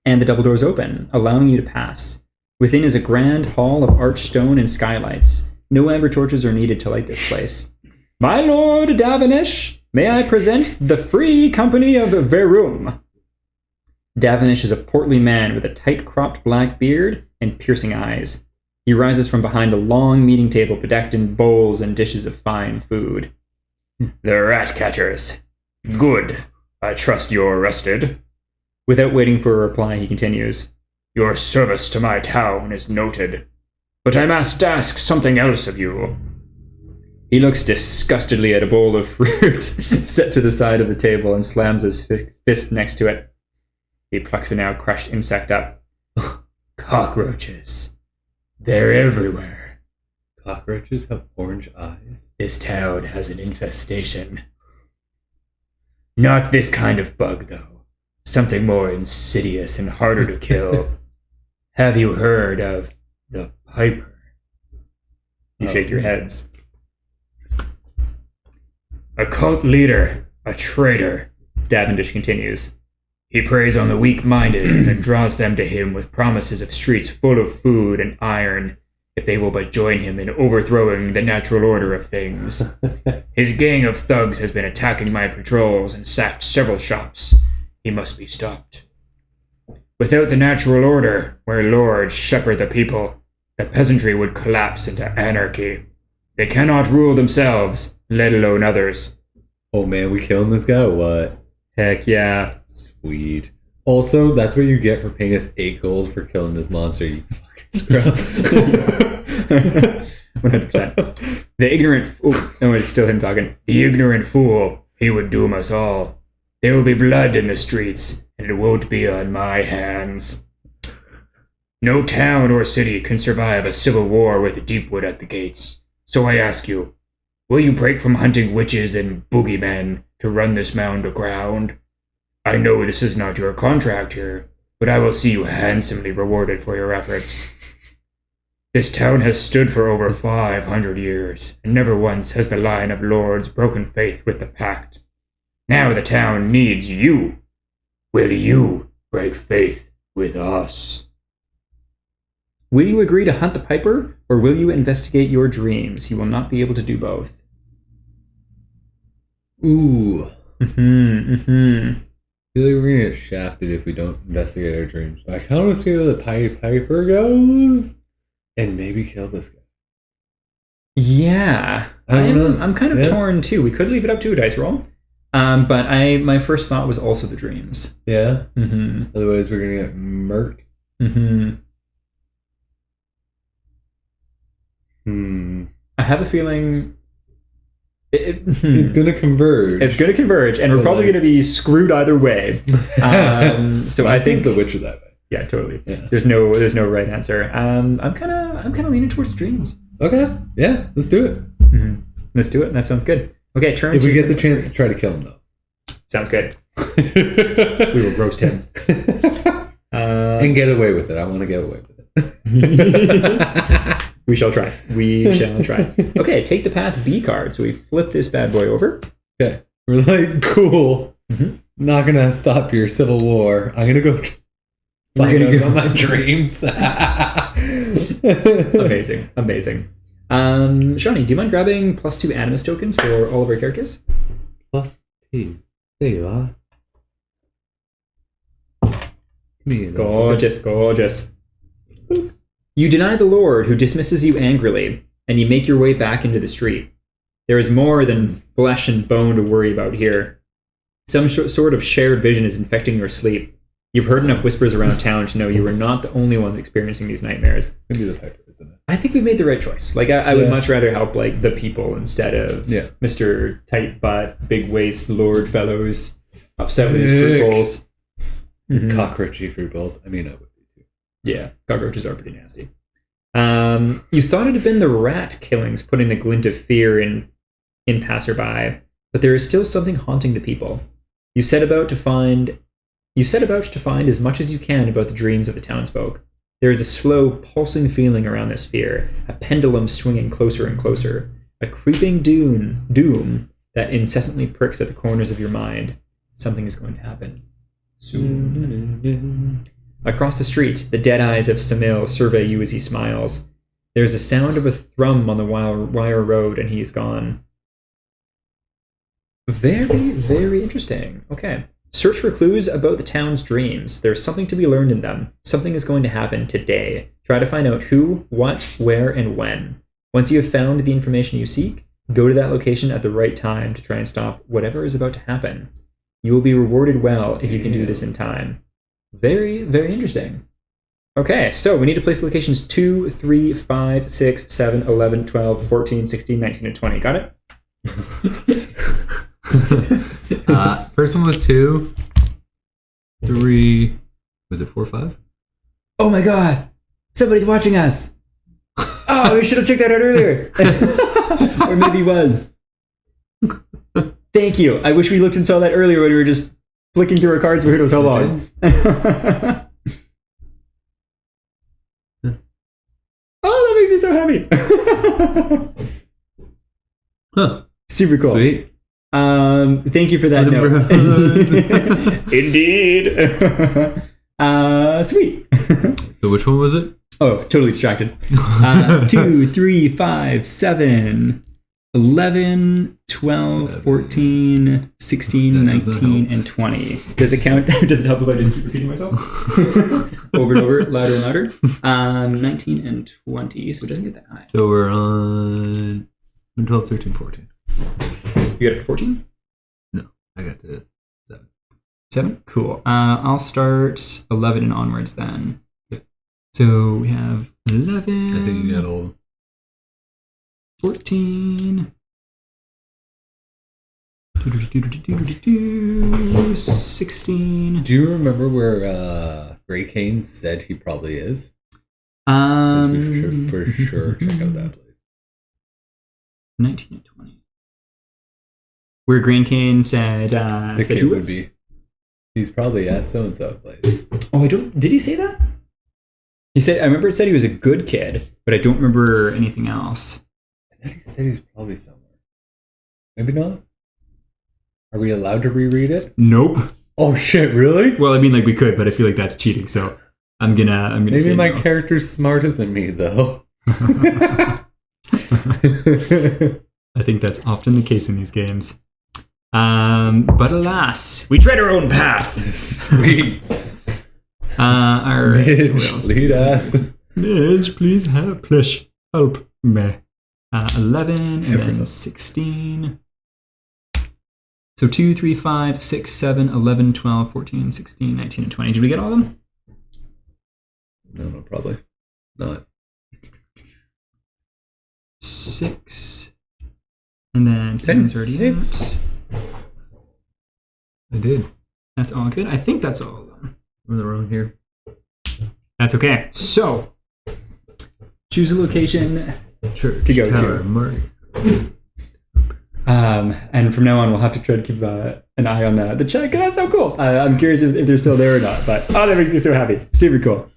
and the double doors open, allowing you to pass. Within is a grand hall of arched stone and skylights. No amber torches are needed to light this place. My lord Davenish, may I present the free company of Verum. Davenish is a portly man with a tight-cropped black beard and piercing eyes. He rises from behind a long meeting table bedecked in bowls and dishes of fine food. The rat catchers. Good. I trust you're rested. Without waiting for a reply, he continues. Your service to my town is noted, but I must ask something else of you. He looks disgustedly at a bowl of fruit set to the side of the table and slams his fist next to it. He plucks a now crushed insect up. Cockroaches. They're everywhere. Cockroaches have orange eyes? This town has an infestation. Not this kind of bug, though. Something more insidious and harder to kill. Have you heard of the Piper? You shake your heads. A cult leader, a traitor, Davendish continues. He preys on the weak-minded and draws them to him with promises of streets full of food and iron if they will but join him in overthrowing the natural order of things. His gang of thugs has been attacking my patrols and sacked several shops. He must be stopped. Without the natural order, where lords shepherd the people, the peasantry would collapse into anarchy. They cannot rule themselves, let alone others. Oh man, we killing this guy or what? Heck yeah. Sweet. Also, that's what you get for paying us 8 gold for killing this monster, you fucking scrub. 100%. The ignorant... Oh, no, it's still him talking. The ignorant fool. He would doom us all. There will be blood in the streets, and it won't be on my hands. No town or city can survive a civil war with Deepwood at the gates. So I ask you, will you break from hunting witches and boogeymen to run this mound aground? I know this is not your contract here, but I will see you handsomely rewarded for your efforts. This town has stood for over 500 years, and never once has the line of lords broken faith with the pact. Now the town needs you. Will you break faith with us? Will you agree to hunt the Piper, or will you investigate your dreams? You will not be able to do both. Ooh. I feel like we're gonna get shafted if we don't investigate our dreams. I kind of want to see where the Piper goes and maybe kill this guy. Yeah. I'm kind of torn too. We could leave it up to a dice roll. But my first thought was also the dreams. Yeah? Mm-hmm. Otherwise we're gonna get murked. Mm-hmm. I have a feeling it's going to converge. It's going to converge, and we're probably going to be screwed either way. So I think the Witcher that way. Yeah, totally. Yeah. There's no right answer. I'm kind of leaning towards dreams. Okay, yeah, let's do it. Mm-hmm. Let's do it. That sounds good. Okay, turn. If we get the chance to try to kill him, though. Sounds good. We will roast him and get away with it. I want to get away with it. We shall try. We shall try. Okay, take the path B card. So we flip this bad boy over. Okay. We're like, cool. Mm-hmm. Not going to stop your civil war. I'm going to go find out about my dreams. Amazing. Shawnee, do you mind grabbing +2 Animus tokens for all of our characters? +2. There you are. Gorgeous. Boop. You deny the Lord, who dismisses you angrily, and you make your way back into the street. There is more than flesh and bone to worry about here. Some sort of shared vision is infecting your sleep. You've heard enough whispers around town to know you are not the only ones experiencing these nightmares. It's going to be the Piper, isn't it? I think we made the right choice. Like, I would much rather help, like, the people instead of Mr. Tight Butt, Big Waist, Lord Fellows, upset with his fruit bowls. His cockroachy fruit bowls. I mean, I would. Yeah, cockroaches are pretty nasty. You thought it had been the rat killings putting a glint of fear in passerby, but there is still something haunting the people. You set about to find as much as you can about the dreams of the townsfolk. There is a slow, pulsing feeling around this fear, a pendulum swinging closer and closer, a creeping doom that incessantly pricks at the corners of your mind. Something is going to happen soon. Across the street, the dead eyes of Samil survey you as he smiles. There's a sound of a thrum on the wire road, and he is gone. Very, very interesting. Okay. Search for clues about the town's dreams. There's something to be learned in them. Something is going to happen today. Try to find out who, what, where, and when. Once you have found the information you seek, go to that location at the right time to try and stop whatever is about to happen. You will be rewarded well if you can do this in time. Very, very interesting. Okay, so we need to place locations 2, 3, 5, 6, 7, 11, 12, 14, 16, 19, and 20. Got it? First one was 2. 3. Was it 4, 5? Oh my god! Somebody's watching us! Oh, we should have checked that out earlier! Or maybe he was. Thank you. I wish we looked and saw that earlier when we were just flicking through our cards for who knows how long. Oh, that made me so happy. Huh. Super cool. Sweet. Thank you for that Slim note. Indeed. Sweet. So which one was it? Oh, totally distracted. 2, 3, 5, 7, 11, 12, 14, 16, 19, and 20. Does it count? Does it help if I just keep repeating myself? Over and over, louder and louder. 19 and 20, so it doesn't get that high. So we're on 12, 13, 14. You got it for 14? No, I got to 7. 7? Cool. I'll start 11 and onwards then. So we have 11. I think you got all 14. 16. Do you remember where Grey Cane said he probably is? We should for sure check out that place. 19 and 20. Where Green Cane said The said kid would be. He's probably at so and so place. Oh, I don't. Did he say that? He said. I remember it said he was a good kid, but I don't remember anything else. I thought he said he's probably somewhere. Maybe not. Are we allowed to reread it? Nope. Oh shit! Really? Well, I mean, like we could, but I feel like that's cheating. So I'm gonna. Maybe say my no. character's smarter than me, though. I think that's often the case in these games. But alas, we tread our own path. Sweet. All right. Midge, lead us. Midge, please help me. 11 and then 16. So 2, 3, 5, 6, 7, 11, 12, 14, 16, 19, and 20. Did we get all of them? No, probably not. 6. And then 7's already out. I did. That's all good. I think that's all of them. I'm in the wrong here. That's okay. So, choose a location Church, to go tower, to. Mark. And from now on, we'll have to try to keep an eye on the chat, because that's so cool. I'm curious if they're still there or not, but that makes me so happy. Super cool.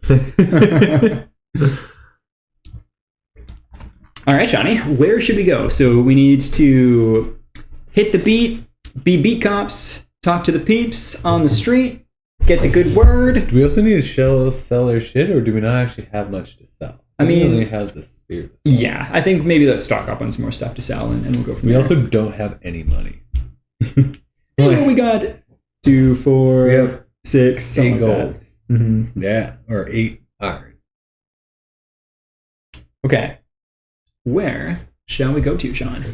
All right, Shawnee, where should we go? So we need to hit the beat, be beat cops, talk to the peeps on the street, get the good word. Do we also need to sell our shit, or do we not actually have much to sell? I mean, we only have the spirit. Yeah, I think maybe let's stock up on some more stuff to sell, and we'll go from there. We also don't have any money. We got 2, 4, We have 6, something 8 like gold. that. Mm-hmm. Yeah, or 8 iron. Okay. Where shall we go to, Sean?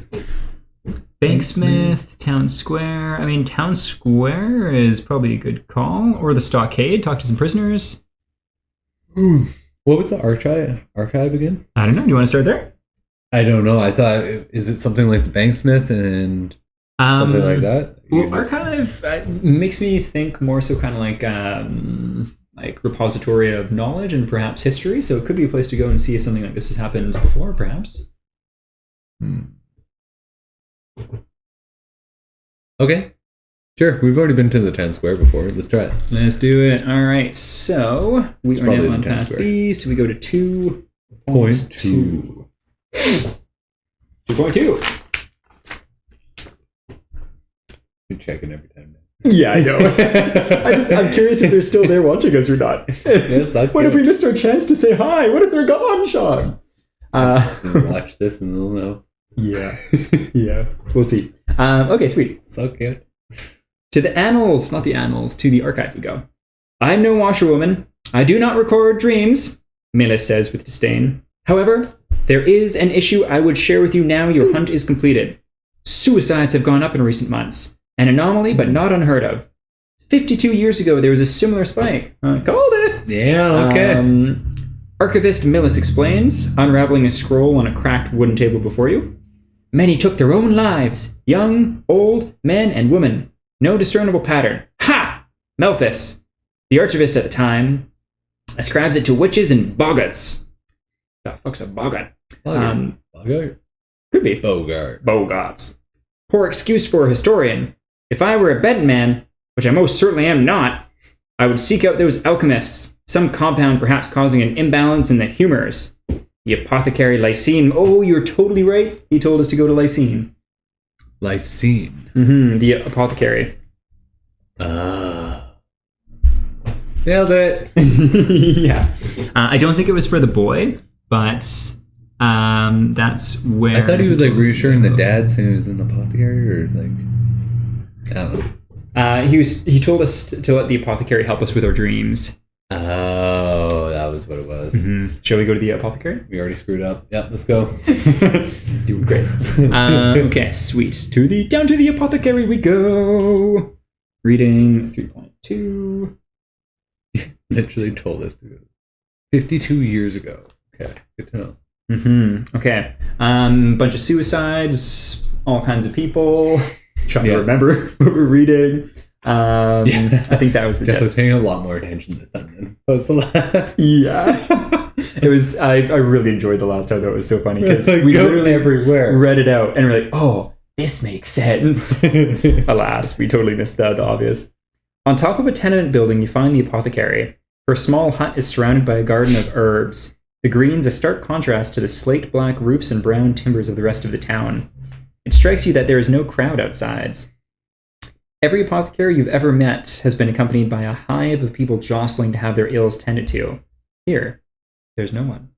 Banksmith, Town Square. I mean, Town Square is probably a good call. Or the Stockade, talk to some prisoners. What was the archive again? I don't know. Do you want to start there? I don't know. I thought, is it something like the Banksmith and something like that? Well, archive makes me think more so kind of like repository of knowledge and perhaps history. So it could be a place to go and see if something like this has happened before, perhaps. Okay. Sure. We've already been to the town square before. Let's try it. Let's do it. All right. So we are now on path B. So we go to 2.2. 2.2. You're checking every time. Yeah, I know. I'm curious if they're still there watching us or not. Yes, what if we missed our chance to say hi? What if they're gone, Sean? Watch this and they'll know. Yeah. Yeah. We'll see. Okay, sweet. So cute. To the annals, not the annals, to the archive we go. I'm no washerwoman. I do not record dreams, Melis says with disdain. However, there is an issue I would share with you now your hunt is completed. Suicides have gone up in recent months. An anomaly, but not unheard of. 52 years ago, there was a similar spike. I called it. Yeah, okay. Archivist Melis explains, unraveling a scroll on a cracked wooden table before you. Many took their own lives, young, old, men, and women. No discernible pattern. Ha! Melphis, the archivist at the time, ascribes it to witches and boggarts. The fuck's a boggart? Bogart? Could be. Bogart. Bogarts. Poor excuse for a historian. If I were a betting man, which I most certainly am not, I would seek out those alchemists, some compound perhaps causing an imbalance in the humors. The Apothecary Lycene. Oh, you're totally right. He told us to go to Lycene. Lysine. The Apothecary. Nailed it. Yeah. I don't think it was for the boy, but that's where... I thought he was like reassuring the dad saying he was an apothecary, or like... I don't know. He told us to let the Apothecary help us with our dreams. Oh, that was what it was. Shall we go to the Apothecary? We already screwed up. Yep, let's go. Doing great. Okay, sweet. Down to the Apothecary we go. Reading 3.2. Literally told us to go. 52 years ago. Okay, good to know. Okay. Bunch of suicides, all kinds of people. Trying to remember what we're reading. I think that was the gist. Definitely paying a lot more attention this time than was the last. Yeah. It was. I really enjoyed the last time. Though it was so funny because like we literally everywhere read it out and we're like, oh, this makes sense. Alas, we totally missed the obvious. On top of a tenement building, you find the Apothecary. Her small hut is surrounded by a garden of herbs. The green's a stark contrast to the slate-black roofs and brown timbers of the rest of the town. It strikes you that there is no crowd outside. Every apothecary you've ever met has been accompanied by a hive of people jostling to have their ills tended to. Here, there's no one.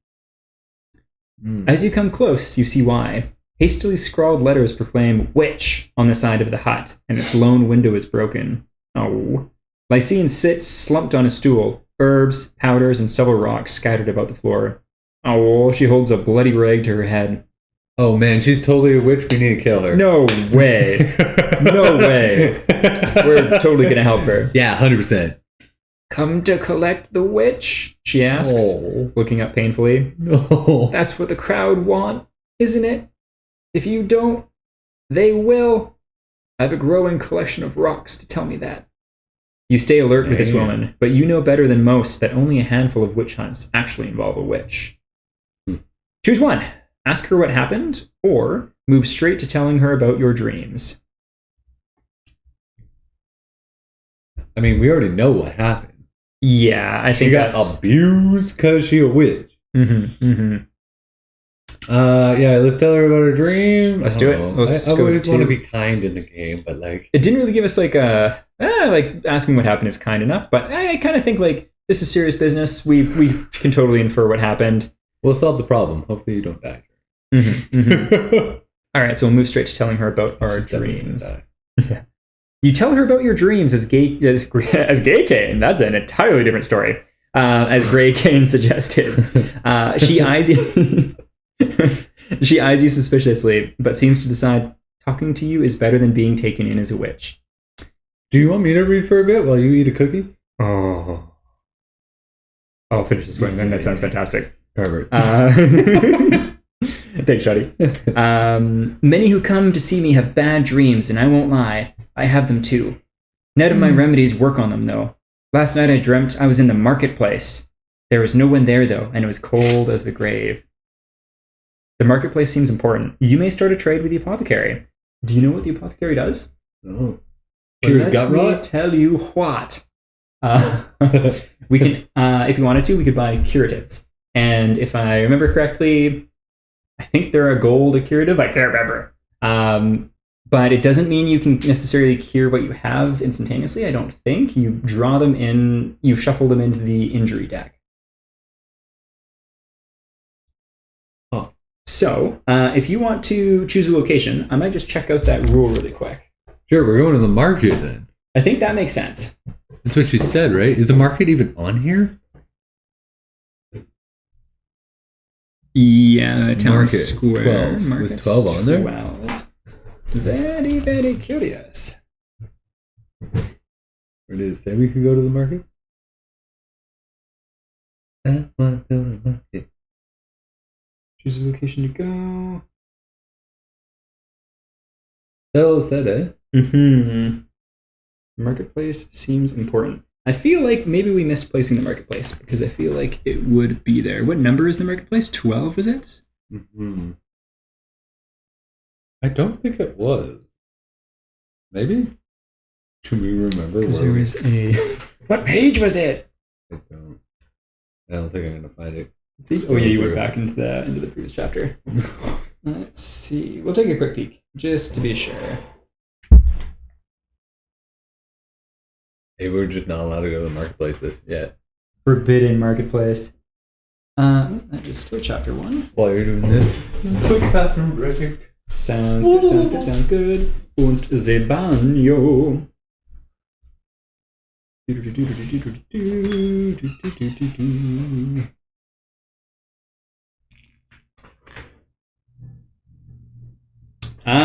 As you come close, you see why. Hastily scrawled letters proclaim "Witch" on the side of the hut, and its lone window is broken. Oh. Lysine sits slumped on a stool, herbs, powders, and several rocks scattered about the floor. Oh, she holds a bloody rag to her head. Oh man, she's totally a witch. We need to kill her. No way. No way. We're totally going to help her. Yeah, 100%. Come to collect the witch? She asks, looking up painfully. No. That's what the crowd want, isn't it? If you don't, they will. I have a growing collection of rocks to tell me that. You stay alert with this woman, but you know better than most that only a handful of witch hunts actually involve a witch. Choose one. Ask her what happened, or move straight to telling her about your dreams. I mean, we already know what happened. Yeah, I think she got abused because she a witch. Yeah, let's tell her about her dream. Let's do it. I always want to be kind in the game, but like it didn't really give us like a like asking what happened is kind enough. But I kind of think like this is serious business. We can totally infer what happened. We'll solve the problem. Hopefully, you don't die. All right, so we'll move straight to telling her about our dreams. Yeah. You tell her about your dreams as Gay Cane. That's an entirely different story. As Gray Cane suggested, she eyes you. She eyes you suspiciously, but seems to decide talking to you is better than being taken in as a witch. Do you want me to read for a bit while you eat a cookie? Oh, I'll finish this one. Then that sounds fantastic. Perfect. Thanks, Shuddy. Many who come to see me have bad dreams, and I won't lie, I have them too. None of my remedies work on them, though. Last night I dreamt I was in the marketplace. There was no one there, though, and it was cold as the grave. The marketplace seems important. You may start a trade with the apothecary. Do you know what the apothecary does? Oh. Cures gut rot? Let me tell you what. We can, if you wanted to, we could buy curatives. And if I remember correctly, I think they're a gold curative. I can't remember. But it doesn't mean you can necessarily cure what you have instantaneously, I don't think. You draw them in, you shuffle them into the injury deck. Oh. So, if you want to choose a location, I might just check out that rule really quick. Sure, we're going to the market then. I think that makes sense. That's what she said, right? Is the market even on here? Yeah, town market square. 12. Was 12 on there? 12. Very, very curious. Or did it say we could go to the market? I want to go to the market. Choose a location to go. That all said, eh? Marketplace seems important. I feel like maybe we missed placing the marketplace because I feel like it would be there. What number is the marketplace? 12, is it? I don't think it was. Maybe? Should we remember? Because there was a... What page was it? I don't think I'm going to find it. See? Oh yeah, you went back into the previous chapter. Let's see. We'll take a quick peek. Just to be sure. Hey, we're just not allowed to go to the marketplace this yet. Forbidden marketplace. That is still chapter 1. While you're doing this, quick bathroom break. Sounds good. Und ze banyo.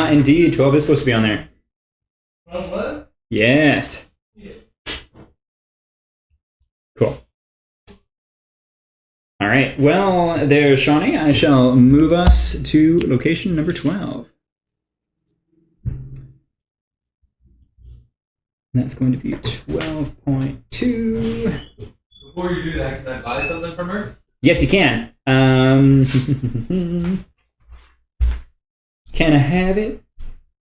Indeed, 12 is supposed to be on there. 12 was? Yes. Yeah. Cool. All right. Well, there's Shawnee. I shall move us to location number 12. And that's going to be 12.2. Before you do that, can I buy something from her? Yes, you can. Can I have it?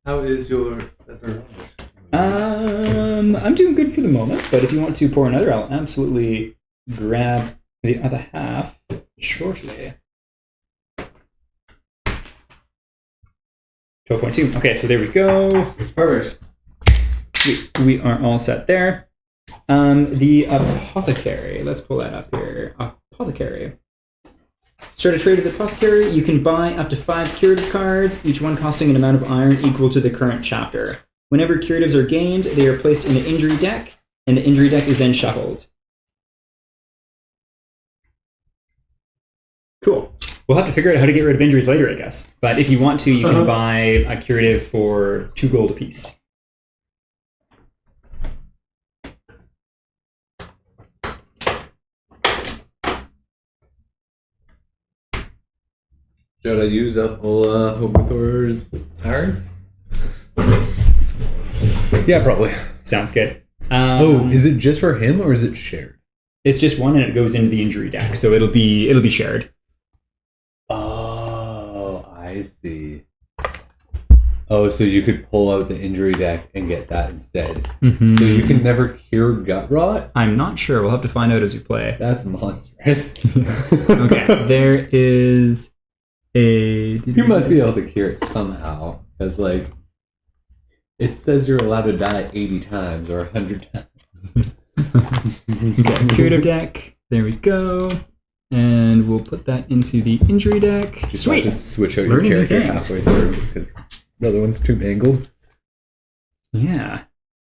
How is your other? I'm doing good for the moment, but if you want to pour another, I'll absolutely grab the other half shortly. 12.2. Okay, so there we go. Perfect. Sweet. We are all set there. The Apothecary. Let's pull that up here. Apothecary. Start a trade with Apothecary. You can buy up to 5 curative cards, each one costing an amount of iron equal to the current chapter. Whenever curatives are gained, they are placed in the injury deck, and the injury deck is then shuffled. Cool. We'll have to figure out how to get rid of injuries later, I guess. But if you want to, you can buy a curative for 2 gold apiece. Should I use up Oathsworn's iron? Yeah, probably. Sounds good. Is it just for him or is it shared? It's just one, and it goes into the injury deck, so it'll be shared. Oh, I see. Oh, so you could pull out the injury deck and get that instead. Mm-hmm. So you can never cure gut rot? I'm not sure. We'll have to find out as we play. That's monstrous. Okay, there is a... You must be able to cure it somehow. Because, like, it says you're allowed to die 80 times or 100 times. Okay, curative deck. There we go. And we'll put that into the injury deck. Just Sweet! have to switch out Learning your new character things. halfway through because the other one's too mangled. Yeah.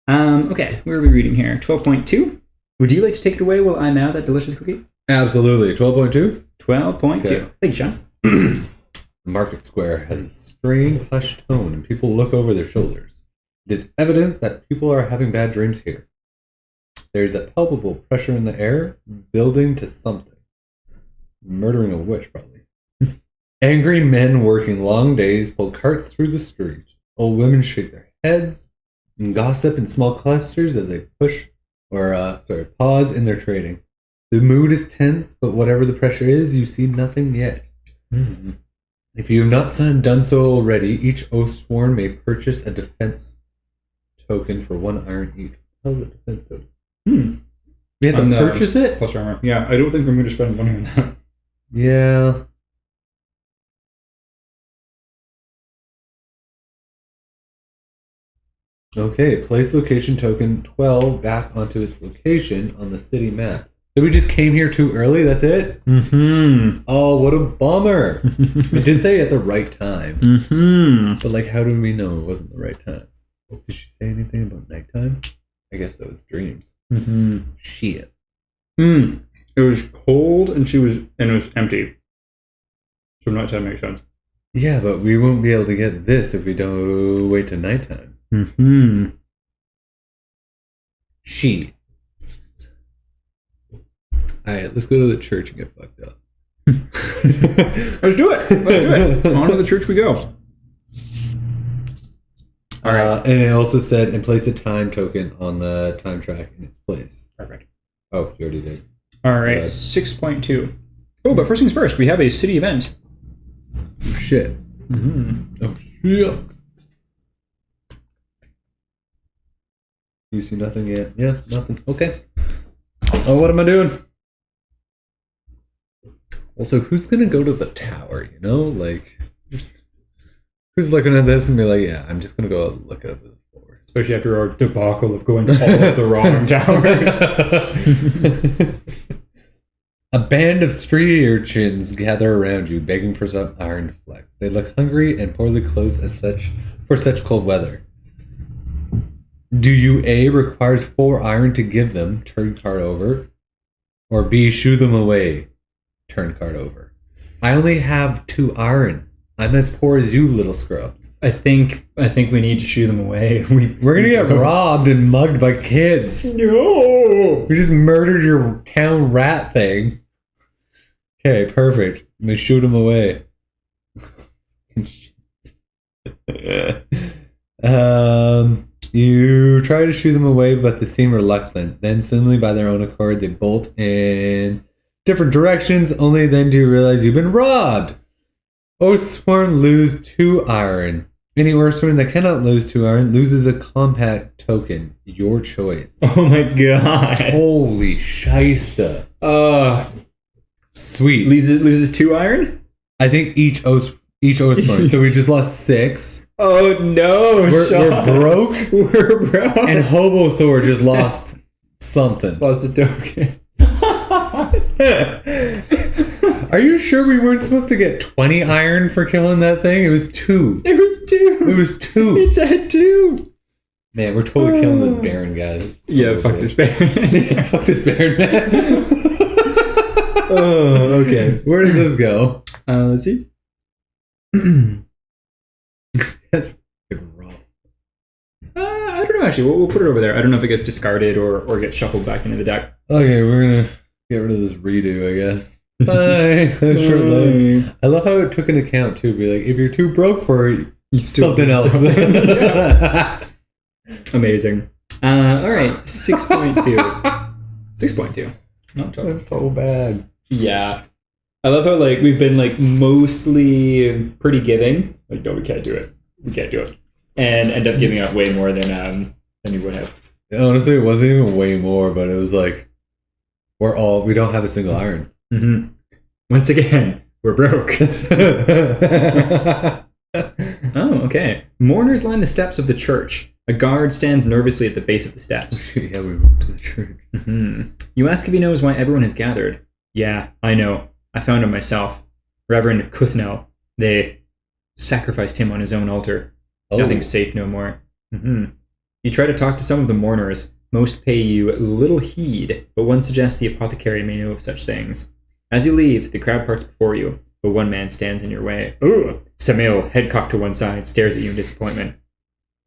Okay, where are we reading here? 12.2? Would you like to take it away while I'm out that delicious cookie? Absolutely. 12.2? 12.2. Okay. Thank you, Sean. The market square has a strained, hushed tone, and people look over their shoulders. It is evident that people are having bad dreams here. There is a palpable pressure in the air, building to something. Murdering a witch, probably. Angry men working long days pull carts through the street. Old women shake their heads and gossip in small clusters as they pause in their trading. The mood is tense, but whatever the pressure is, you see nothing yet. Mm-hmm. If you have not done so already, each Oathsworn may purchase a defense token for 1 iron each. How's a defense token? We have to purchase it? Plus armor. Yeah, I don't think I'm going to spend money on that. Yeah. Okay, place location token 12 back onto its location on the city map. So we just came here too early, that's it? Mm-hmm. Oh, what a bummer. It did say at the right time. Mm-hmm. But, like, how do we know it wasn't the right time? Did she say anything about nighttime? I guess that was dreams. Mm-hmm. Shit. It was cold and it was empty. So nighttime makes sense. Yeah, but we won't be able to get this if we don't wait till nighttime. Mm-hmm. She. Alright, let's go to the church and get fucked up. Let's do it. On to the church we go. Alright. And it also said, and place a time token on the time track in its place. Perfect. Oh, you already did. Alright, 6.2. Oh, but first things first, we have a city event. Oh, shit. Mm-hmm. Oh, shit. You see nothing yet? Yeah, nothing. Okay. Oh, what am I doing? Also, who's gonna go to the tower, you know? Like, just Who's looking at this and be like, yeah, I'm just going to go look at the floor. Especially after our debacle of going to all of the wrong towers. A band of street urchins gather around you, begging for some iron to flex. They look hungry and poorly clothed as such for such cold weather. Do you A, requires 4 iron to give them, turn card over, or B, shoo them away, turn card over? I only have 2 iron. I'm as poor as you, little scrubs. I think we need to shoo them away. We're gonna get robbed and mugged by kids. No! We just murdered your town rat thing. Okay, perfect. We shoot him away. You try to shoo them away, but they seem reluctant. Then, suddenly, by their own accord, they bolt in different directions. Only then do you realize you've been robbed. Oathsworn lose 2 iron. Any Oathsworn that cannot lose 2 iron loses a compact token. Your choice. Oh my god. Holy shysta. Sweet. Loses 2 iron? I think each Oathsworn. So we just lost 6. Oh no, We're broke. We're broke. And Hobo Thor just lost something. Lost a token. Are you sure we weren't supposed to get 20 iron for killing that thing? It was 2. It was 2. It was 2. It said 2. Man, we're totally killing this Baron guy. Fuck this Baron. Yeah, fuck this Baron, man. Oh, okay. Where does this go? Let's see. That's fucking rough. I don't know, actually. We'll put it over there. I don't know if it gets discarded or gets shuffled back into the deck. Okay, we're gonna get rid of this redo, I guess. Bye. Short-lived. I love how it took into account, too. Be like, if you're too broke for it, something else. Amazing. All right, 6.2. 6.2. Not joking. That's so bad. Yeah. I love how, like, we've been, like, mostly pretty giving. Like, no, we can't do it. We can't do it. And end up giving out way more than we would have. Honestly, it wasn't even way more, but it was like, we don't have a single iron. Mm-hmm. Once again, we're broke. Oh, okay. Mourners line the steps of the church. A guard stands nervously at the base of the steps. Yeah, we went to the church. Mm-hmm. You ask if he knows why everyone has gathered. Yeah, I know. I found him myself. Reverend Cuthnell. They sacrificed him on his own altar. Oh. Nothing's safe no more. Mm-hmm. You try to talk to some of the mourners. Most pay you little heed, but one suggests the apothecary may know of such things. As you leave, the crowd parts before you, but one man stands in your way. Ooh! Samil, head cocked to one side, stares at you in disappointment.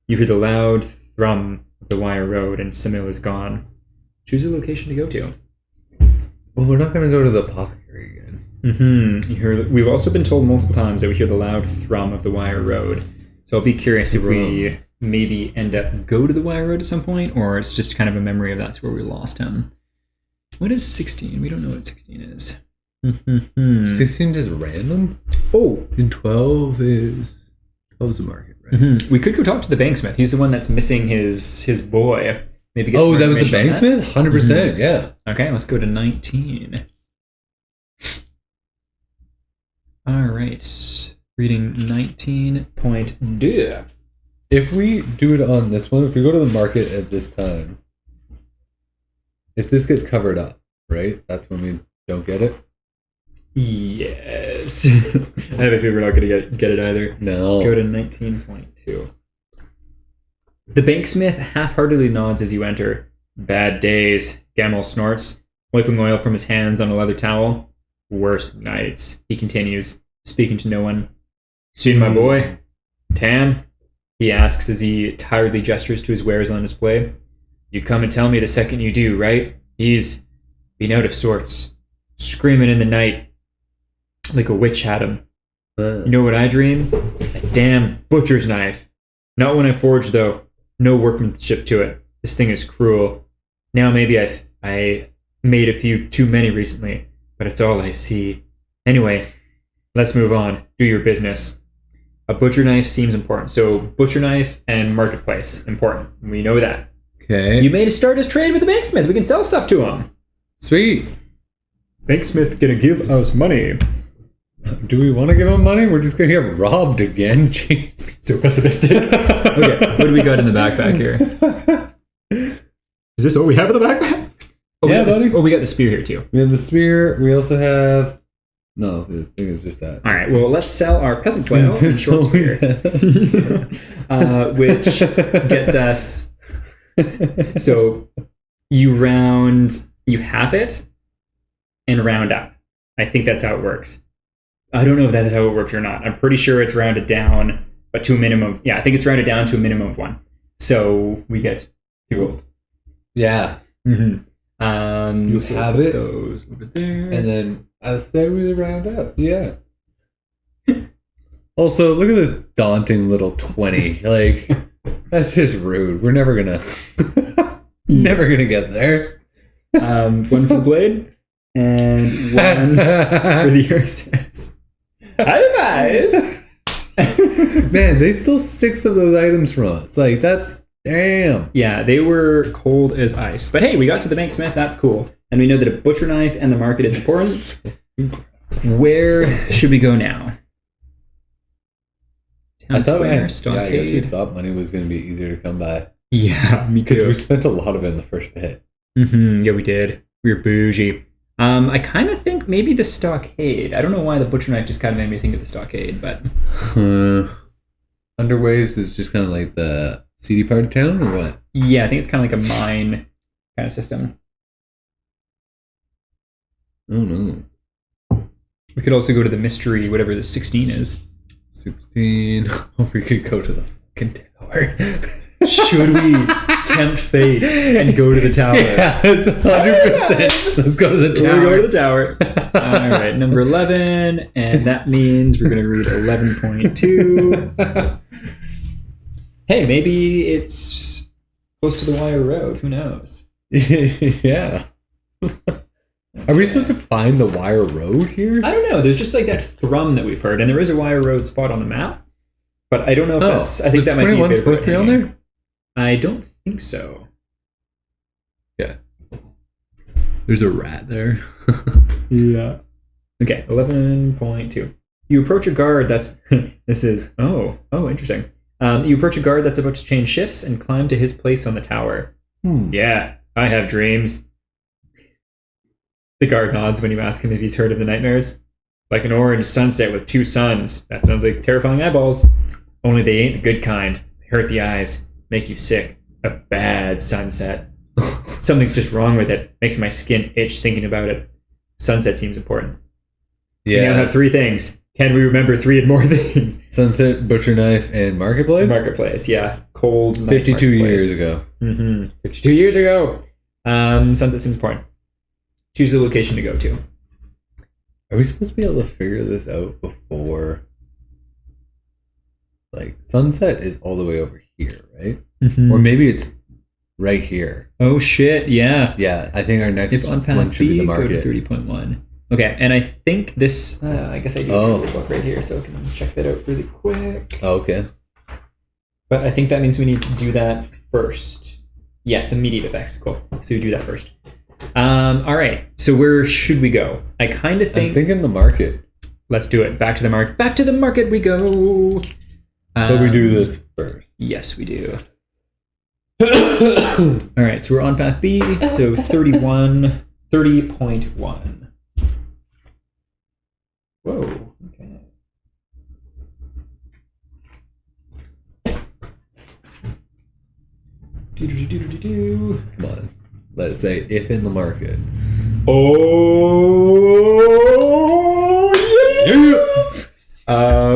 You hear the loud thrum of the wire road, and Samil is gone. Choose a location to go to. Well, we're not going to go to the apothecary again. Mm-hmm. We've also been told multiple times that we hear the loud thrum of the wire road. So I'll be curious if we maybe end up go to the wire road at some point, or it's just kind of a memory of that's where we lost him. What is 16? We don't know what 16 is. 16 just random? Oh, and 12 is the market, right? Mm-hmm. We could go talk to the banksmith. He's the one that's missing his boy. Maybe get that was the banksmith? 100%, Mm-hmm. yeah. Okay, let's go to 19. All right. Reading 19.2. If we do it on this one, if we go to the market at this time, if this gets covered up, right? That's when we don't get it? Yes. I have a feeling we're not going to get it either. No. Go to 19.2. The banksmith half-heartedly nods as you enter. Bad days, Gamel snorts, wiping oil from his hands on a leather towel. Worst nights, he continues, speaking to no one. Seen my boy? Tam? He asks as he tiredly gestures to his wares on display. You come and tell me the second you do, right? He's been out of sorts, screaming in the night like a witch had him. You know what I dream? A damn butcher's knife. Not one I forged, though. No workmanship to it. This thing is cruel. Now maybe I made a few too many recently, but it's all I see. Anyway, let's move on. Do your business. A butcher knife seems important. So butcher knife and marketplace, important. We know that. Okay. You made a start a trade with the banksmith. We can sell stuff to him. Sweet. Banksmith gonna give us money. Do we want to give him money? We're just gonna get robbed again. Jeez. So pessimistic. Okay, what do we got in the backpack here? Is this what we have in the backpack? Oh, Yeah, buddy. buddy. We got the spear here too. We have the spear. We also have. No, I think it's just that. All right. Well, let's sell our peasant flail and short spear, which gets us. So you half it, and round up. I think that's how it works. I don't know if that is how it works or not. I'm pretty sure it's rounded down, but to a minimum. Yeah, I think it's rounded down to a minimum of 1. So we get 2 gold. Yeah. Mm-hmm. You so have we'll it. put those over there. And then I say we round up. Yeah. Also, look at this daunting little 20. Like, that's just rude. We're never gonna get there. 1 for the blade and 1 for the ursus. High five! Man, they stole 6 of those items from us. Like, that's damn. Yeah, they were cold as ice. But hey, we got to the banksmith. That's cool. And we know that a butcher knife and the market is important. Where should we go now? Town Square, I guess we Stockade. thought money was going to be easier to come by. Yeah, me Because too. we spent a lot of it in the first bit. Yeah, we did. We were bougie. I kind of think maybe the Stockade. I don't know why the butcher knife just kind of made me think of the Stockade, but Underways is just kind of like the seedy part of town, or what? yeah, I think it's kind of like a mine kind of system. Oh no. We could also go to the mystery, whatever the 16 is. 16. Or we could go to the fucking tower. Should we tempt fate and go to the tower? Yeah, it's 100%. Let's go to the tower. We'll go to the tower. All right, number 11, and that means we're going to read 11.2. Hey, maybe it's close to the wire road. Who knows? Yeah. Are we supposed to find the wire road here? I don't know. There's just like that thrum that we've heard, and there is a wire road spot on the map, but I don't know if that's. I think was that might be a 21 bit of supposed to be on overhanging. there? I don't think so. Yeah. There's a rat there. Yeah. Okay, 11.2. You approach a guard that's... this is... Oh, interesting. You approach a guard that's about to change shifts and climb to his place on the tower. Yeah, I have dreams. The guard nods when you ask him if he's heard of the nightmares. Like an orange sunset with 2 suns. That sounds like terrifying eyeballs. Only they ain't the good kind. They hurt the eyes. Make you sick. A bad sunset. Something's just wrong with it. Makes my skin itch thinking about it. Sunset seems important. We now have 3 things. Can we remember 3 and more things? Sunset, butcher knife, and marketplace? Marketplace, yeah. Cold night 52 marketplace. years ago. 52 years ago. Sunset seems important. Choose a location to go to. Are we supposed to be able to figure this out before? Like, sunset is all the way over here, right? Or maybe it's right here. Oh shit, yeah. Yeah, I think our next If on one path should be B, the go to market. 30.1. Okay, and I think this, I guess I do have the book right here, so I can check that out really quick. Oh, okay. But I think that means we need to do that first. Yes, immediate effects. Cool. So we do that first. All right. So where should we go? I kind of think... I'm thinking the market. Let's do it. Back to the market. Back to the market we go. But we do this first. Yes, we do. All right. So we're on path B. So 30.1. Whoa. Okay. Come on. Let it say, if in the market. Oh, yeah!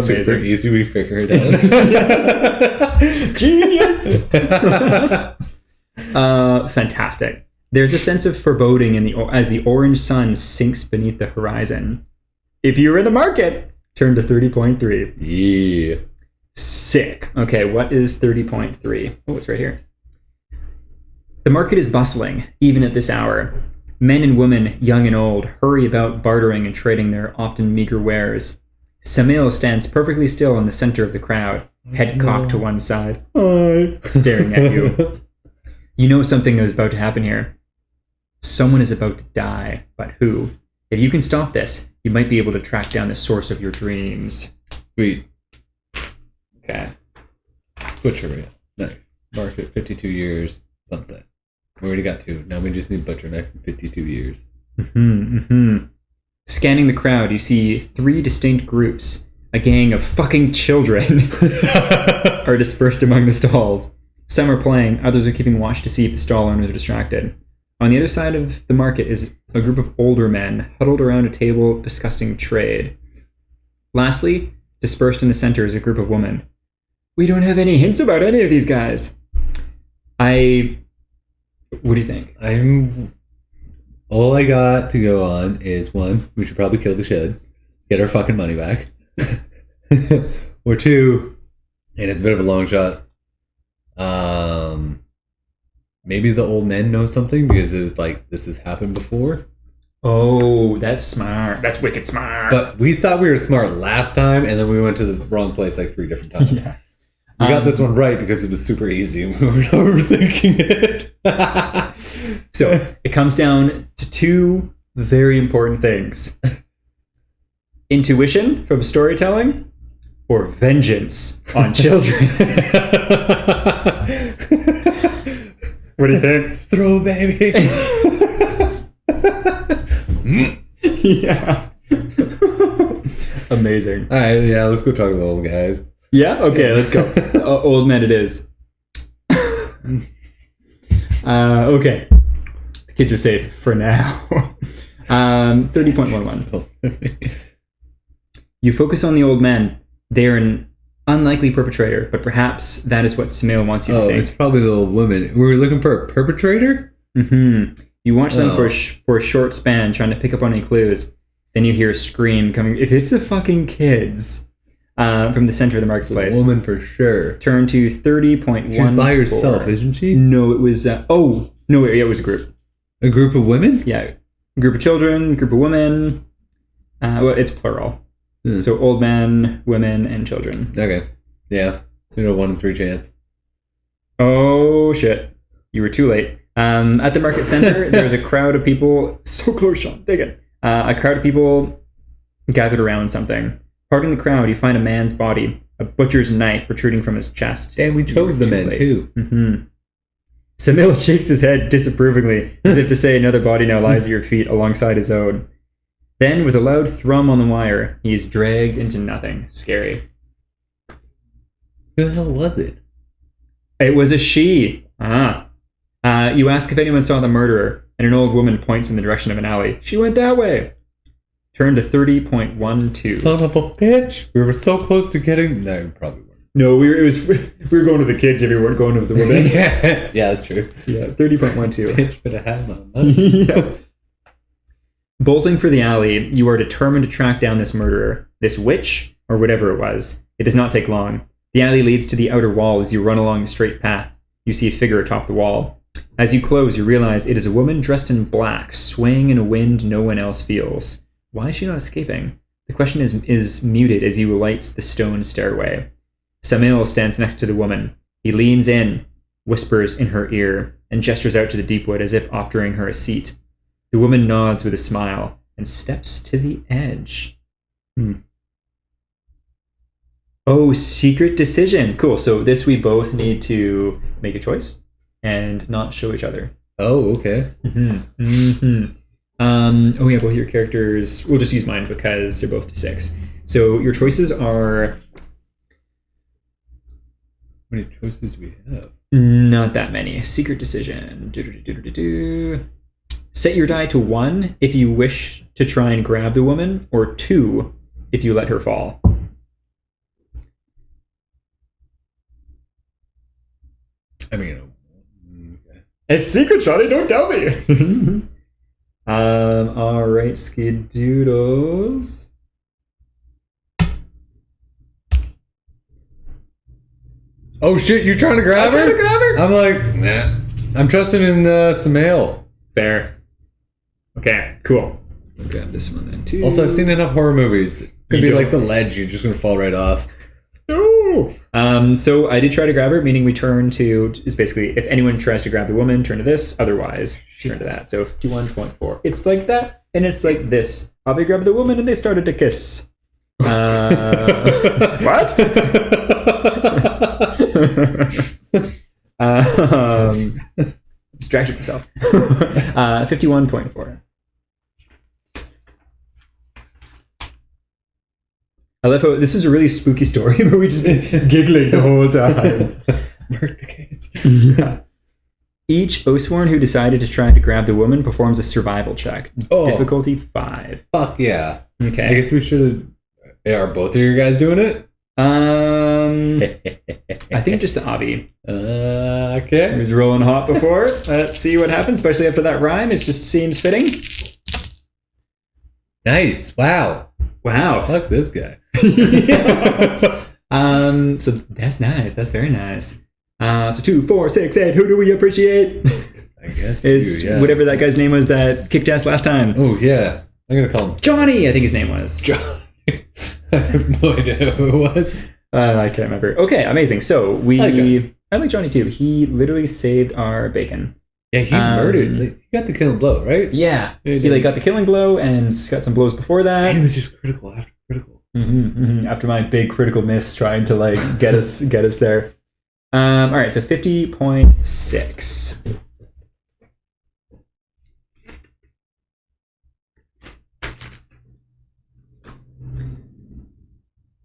Super Amazing. easy, we figured it out. Genius! Fantastic. There's a sense of foreboding as the orange sun sinks beneath the horizon. If you were in the market, turn to 30.3. Yeah. Sick. Okay, what is 30.3? Oh, it's right here. The market is bustling, even at this hour. Men and women, young and old, hurry about bartering and trading their often meager wares. Samael stands perfectly still in the center of the crowd, head cocked to one side, staring at you. You know something is about to happen here. Someone is about to die, but who? If you can stop this, you might be able to track down the source of your dreams. Sweet. Okay. Butcher knife. Market 52 years. Sunset. We already got 2. Now we just need butcher knife in 52 years. Scanning the crowd, you see 3 distinct groups. A gang of fucking children are dispersed among the stalls. Some are playing, others are keeping watch to see if the stall owners are distracted. On the other side of the market is a group of older men huddled around a table discussing trade. Lastly, dispersed in the center is a group of women. We don't have any hints about any of these guys. What do you think? All I got to go on is 1, we should probably kill the sheds, get our fucking money back. Or 2, and it's a bit of a long shot. Maybe the old men know something because it was like this has happened before. Oh, that's smart. That's wicked smart. But we thought we were smart last time, and then we went to the wrong place like 3 different times. Yeah. We got this one right because it was super easy and we weren't overthinking it. So it comes down to 2 very important things. Intuition from storytelling or vengeance on children. What do you think? Throw, baby. Yeah. Amazing. All right, yeah, let's go talk to the old guys. Yeah? Okay, let's go. Old men it is. Okay. The kids are safe for now. 30.11. You focus on the old men. They are an unlikely perpetrator, but perhaps that is what Samael wants you to think. It's probably the old woman. We were looking for a perpetrator? You watch them for a short span, trying to pick up on any clues. Then you hear a scream coming. If it's the fucking kids from the center of the marketplace. It's a woman for sure. Turn to 30.14. She's by herself, isn't she? No, it was... it was a group. A group of women? Yeah. A group of children, group of women. Well, it's plural. So old men, women, and children. Okay. Yeah. 1 in 3 chance. Oh, shit. You were too late. At the market center, there's a crowd of people. So close, Sean. Dig it. A crowd of people gathered around something. Parting the crowd, you find a man's body, a butcher's knife protruding from his chest. And we chose the men, too. Samael shakes his head disapprovingly, as if to say another body now lies at your feet alongside his own. Then, with a loud thrum on the wire, he is dragged into nothing. Scary. Who the hell was it? It was a she. You ask if anyone saw the murderer, and an old woman points in the direction of an alley. She went that way. Turn to 30.12. Son of a bitch. We were so close to getting... No, we probably weren't. No, we were going to the kids if we weren't going to the women. Yeah, that's true. Yeah, 30.12. Bitch, but I had my money. Yeah. Bolting for the alley, you are determined to track down this murderer, this witch, or whatever it was. It does not take long. The alley leads to the outer wall as you run along the straight path. You see a figure atop the wall. As you close, you realize it is a woman dressed in black, swaying in a wind no one else feels. Why is she not escaping? The question is muted as you alight the stone stairway. Samael stands next to the woman. He leans in, whispers in her ear, and gestures out to the Deepwood as if offering her a seat. The woman nods with a smile and steps to the edge. Oh, secret decision. Cool. So this we both need to make a choice and not show each other. Oh, okay. Both your characters... We'll just use mine because they're both D6. So your choices are... How many choices do we have? Not that many. Secret decision. Set your die to 1 if you wish to try and grab the woman, or 2 if you let her fall. I mean, okay. It's secret, Johnny. Don't tell me. All right, Skidoodles. Oh shit! You trying to grab her? I'm trying to grab her. I'm like, nah. I'm trusting in Samael. Fair. Okay, cool. I'll grab this one then too. Also, I've seen enough horror movies. Could You be don't. like the ledge. You're just gonna fall right off. No! So I did try to grab her, meaning we turn to, is basically, if anyone tries to grab the woman, turn to this, otherwise, turn to that. So 51.4. It's like that, and it's like this. Avi grabbed the woman, and they started to kiss. What? Distracted myself. 51.4. I love how this is a really spooky story, but we just been giggling the whole time. Murk the kids. Yeah. Each Oathsworn who decided to try to grab the woman performs a survival check. Oh. Difficulty 5. Fuck yeah. Okay. I guess we should have... Are both of your guys doing it? I think just the Avi. Okay. He was rolling hot before. Let's see what happens, especially after that rhyme. It just seems fitting. Nice. Wow. Wow. Fuck this guy. So that's nice. That's very nice. So 2, 4, 6, 8. Who do we appreciate? I guess It's you, yeah. whatever that guy's name was that kicked ass last time. Oh, yeah. I'm going to call him Johnny, I think his name was. John. I have no idea who it was. I can't remember. Okay, amazing. So I like Johnny too. He literally saved our bacon. Yeah, he murdered. Like, he got the killing blow, right? Yeah, he he got the killing blow and got some blows before that. And it was just critical after critical. After my big critical miss trying to like get us there. All right, so 50.6.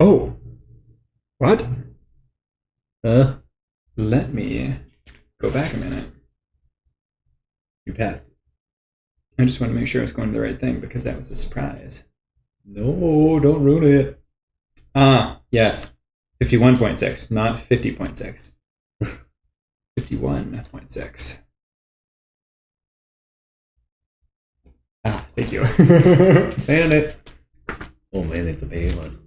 Oh, what? Let me go back a minute. You passed it. I just want to make sure I was going to the right thing because that was a surprise. No, don't ruin it. Yes. 51.6, not 50.6. 51.6. Thank you. Found it. Oh man, it's a big one.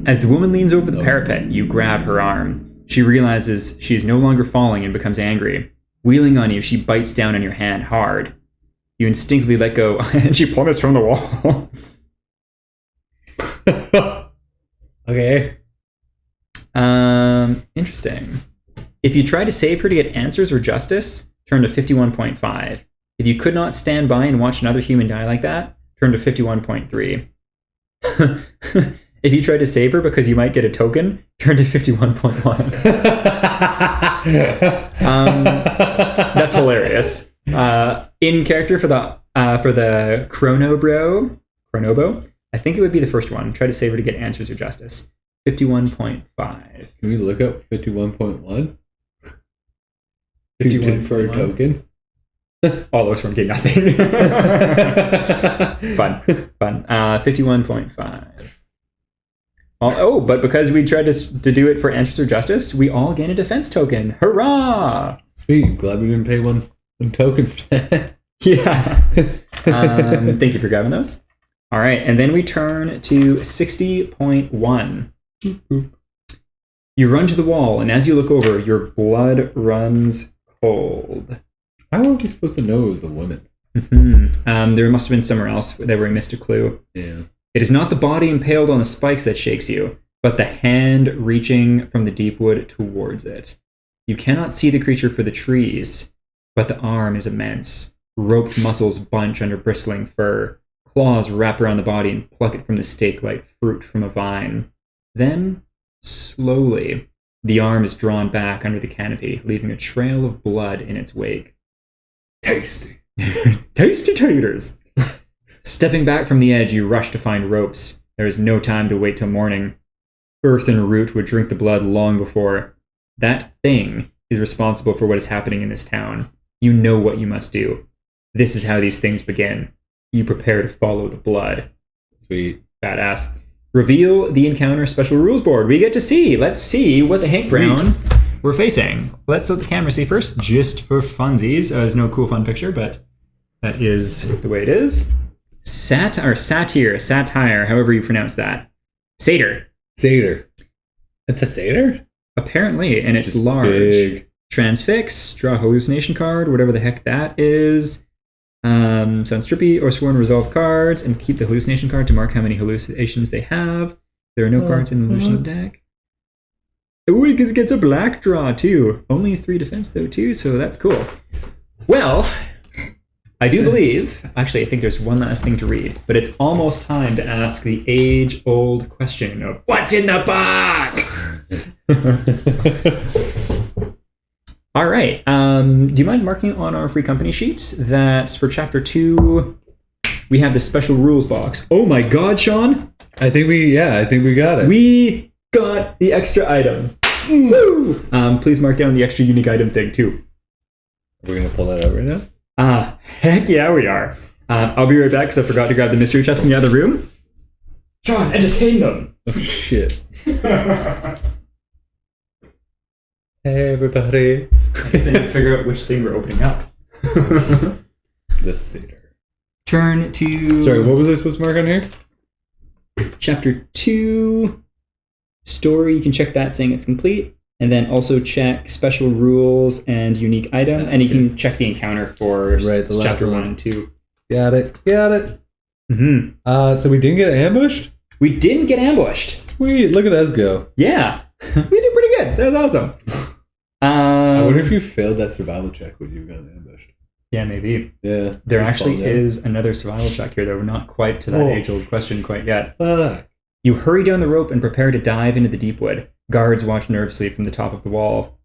As the woman leans over the parapet, you grab her arm. She realizes she is no longer falling and becomes angry. Wheeling on you, she bites down on your hand hard. You instinctively let go, and she plummets from the wall. Okay. Interesting. If you try to save her to get answers or justice, turn to 51.5. If you could not stand by and watch another human die like that, turn to 51.3. If you try to save her because you might get a token, turn to 51.1. That's hilarious. In character for the Chronobo, I think it would be the first one. Try to save her to get answers or justice. 51.5. Can we look up 51.1? 51 for a token? All those from get nothing. Fun. 51.5. But because we tried to do it for answers or justice, we all gain a defense token. Hurrah! Sweet. Glad we didn't pay one token for that. Yeah. Thank you for grabbing those. All right, and then we turn to 60.1. You run to the wall, and as you look over, your blood runs cold. How are we supposed to know it was a woman? There must have been somewhere else where we missed a clue. Yeah. It is not the body impaled on the spikes that shakes you, but the hand reaching from the Deepwood towards it. You cannot see the creature for the trees, but the arm is immense. Roped muscles bunch under bristling fur. Claws wrap around the body and pluck it from the stake like fruit from a vine. Then, slowly, the arm is drawn back under the canopy, leaving a trail of blood in its wake. Tasty. Tasty taters! Stepping back from the edge, you rush to find ropes. There is no time to wait till morning. Earth and root would drink the blood long before. That thing is responsible for what is happening in this town. You know what you must do. This is how these things begin. You prepare to follow the blood. Sweet. Badass. Reveal the encounter special rules board. We get to see. Let's see what the Hank Brown we're facing. Let's let the camera see first, just for funsies. There's no cool fun picture, but that is the way it is. Satire, however you pronounce that. Satyr. It's a satyr? Apparently, and it's Just large. big. Transfix, draw a hallucination card, whatever the heck that is. Sounds trippy, or sworn resolve cards, and keep the hallucination card to mark how many hallucinations they have. There are no cards in the hallucination deck. Ooh, he gets a black draw too. Only 3 defense though too, so that's cool. Well, I do believe, actually I think there's one last thing to read, but it's almost time to ask the age-old question of what's in the box? All right. Do you mind marking on our free company sheets that for chapter 2 we have the special rules box? Oh my god, Sean! I think we got it. We got the extra item. Woo! Please mark down the extra unique item thing too. Are we gonna pull that out right now? Heck yeah, we are. I'll be right back because I forgot to grab the mystery chest from the other room. Sean, entertain them. Oh shit. Hey everybody. I guess I need to figure out which thing we're opening up. The satyr. Turn to... Sorry, what was I supposed to mark on here? Chapter 2. Story, you can check that saying it's complete. And then also check special rules and unique item. And you can check the encounter for the chapter last 1 and 2. Got it. Mm-hmm. So we didn't get ambushed? We didn't get ambushed. Sweet, look at us go. Yeah. We did pretty good. That was awesome. I wonder if you failed that survival check, would you have gotten ambushed? Yeah, maybe. Yeah. There actually is another survival check here, though. We're not quite to that age-old question quite yet. Fuck. You hurry down the rope and prepare to dive into the Deepwood. Guards watch nervously from the top of the wall.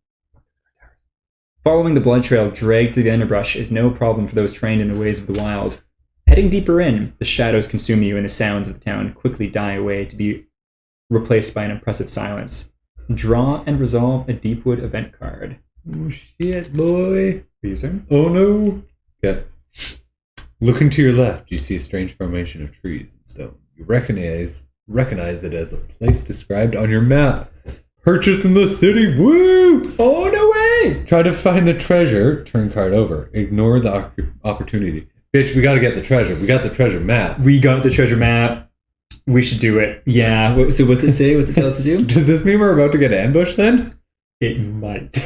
Following the blood trail dragged through the underbrush is no problem for those trained in the ways of the wild. Heading deeper in, the shadows consume you and the sounds of the town quickly die away to be replaced by an impressive silence. Draw and resolve a Deepwood event card. Oh shit, boy. User. Oh no. Okay. Looking to your left, you see a strange formation of trees and stone. You recognize it as a place described on your map. Purchased in the city. Woo! Oh, no way! Try to find the treasure. Turn card over. Ignore the opportunity. Bitch, we gotta get the treasure. We got the treasure map. We got the treasure map. We should do it. Yeah. So what's it say? What's it tell us to do? Does this mean we're about to get ambushed then? It might.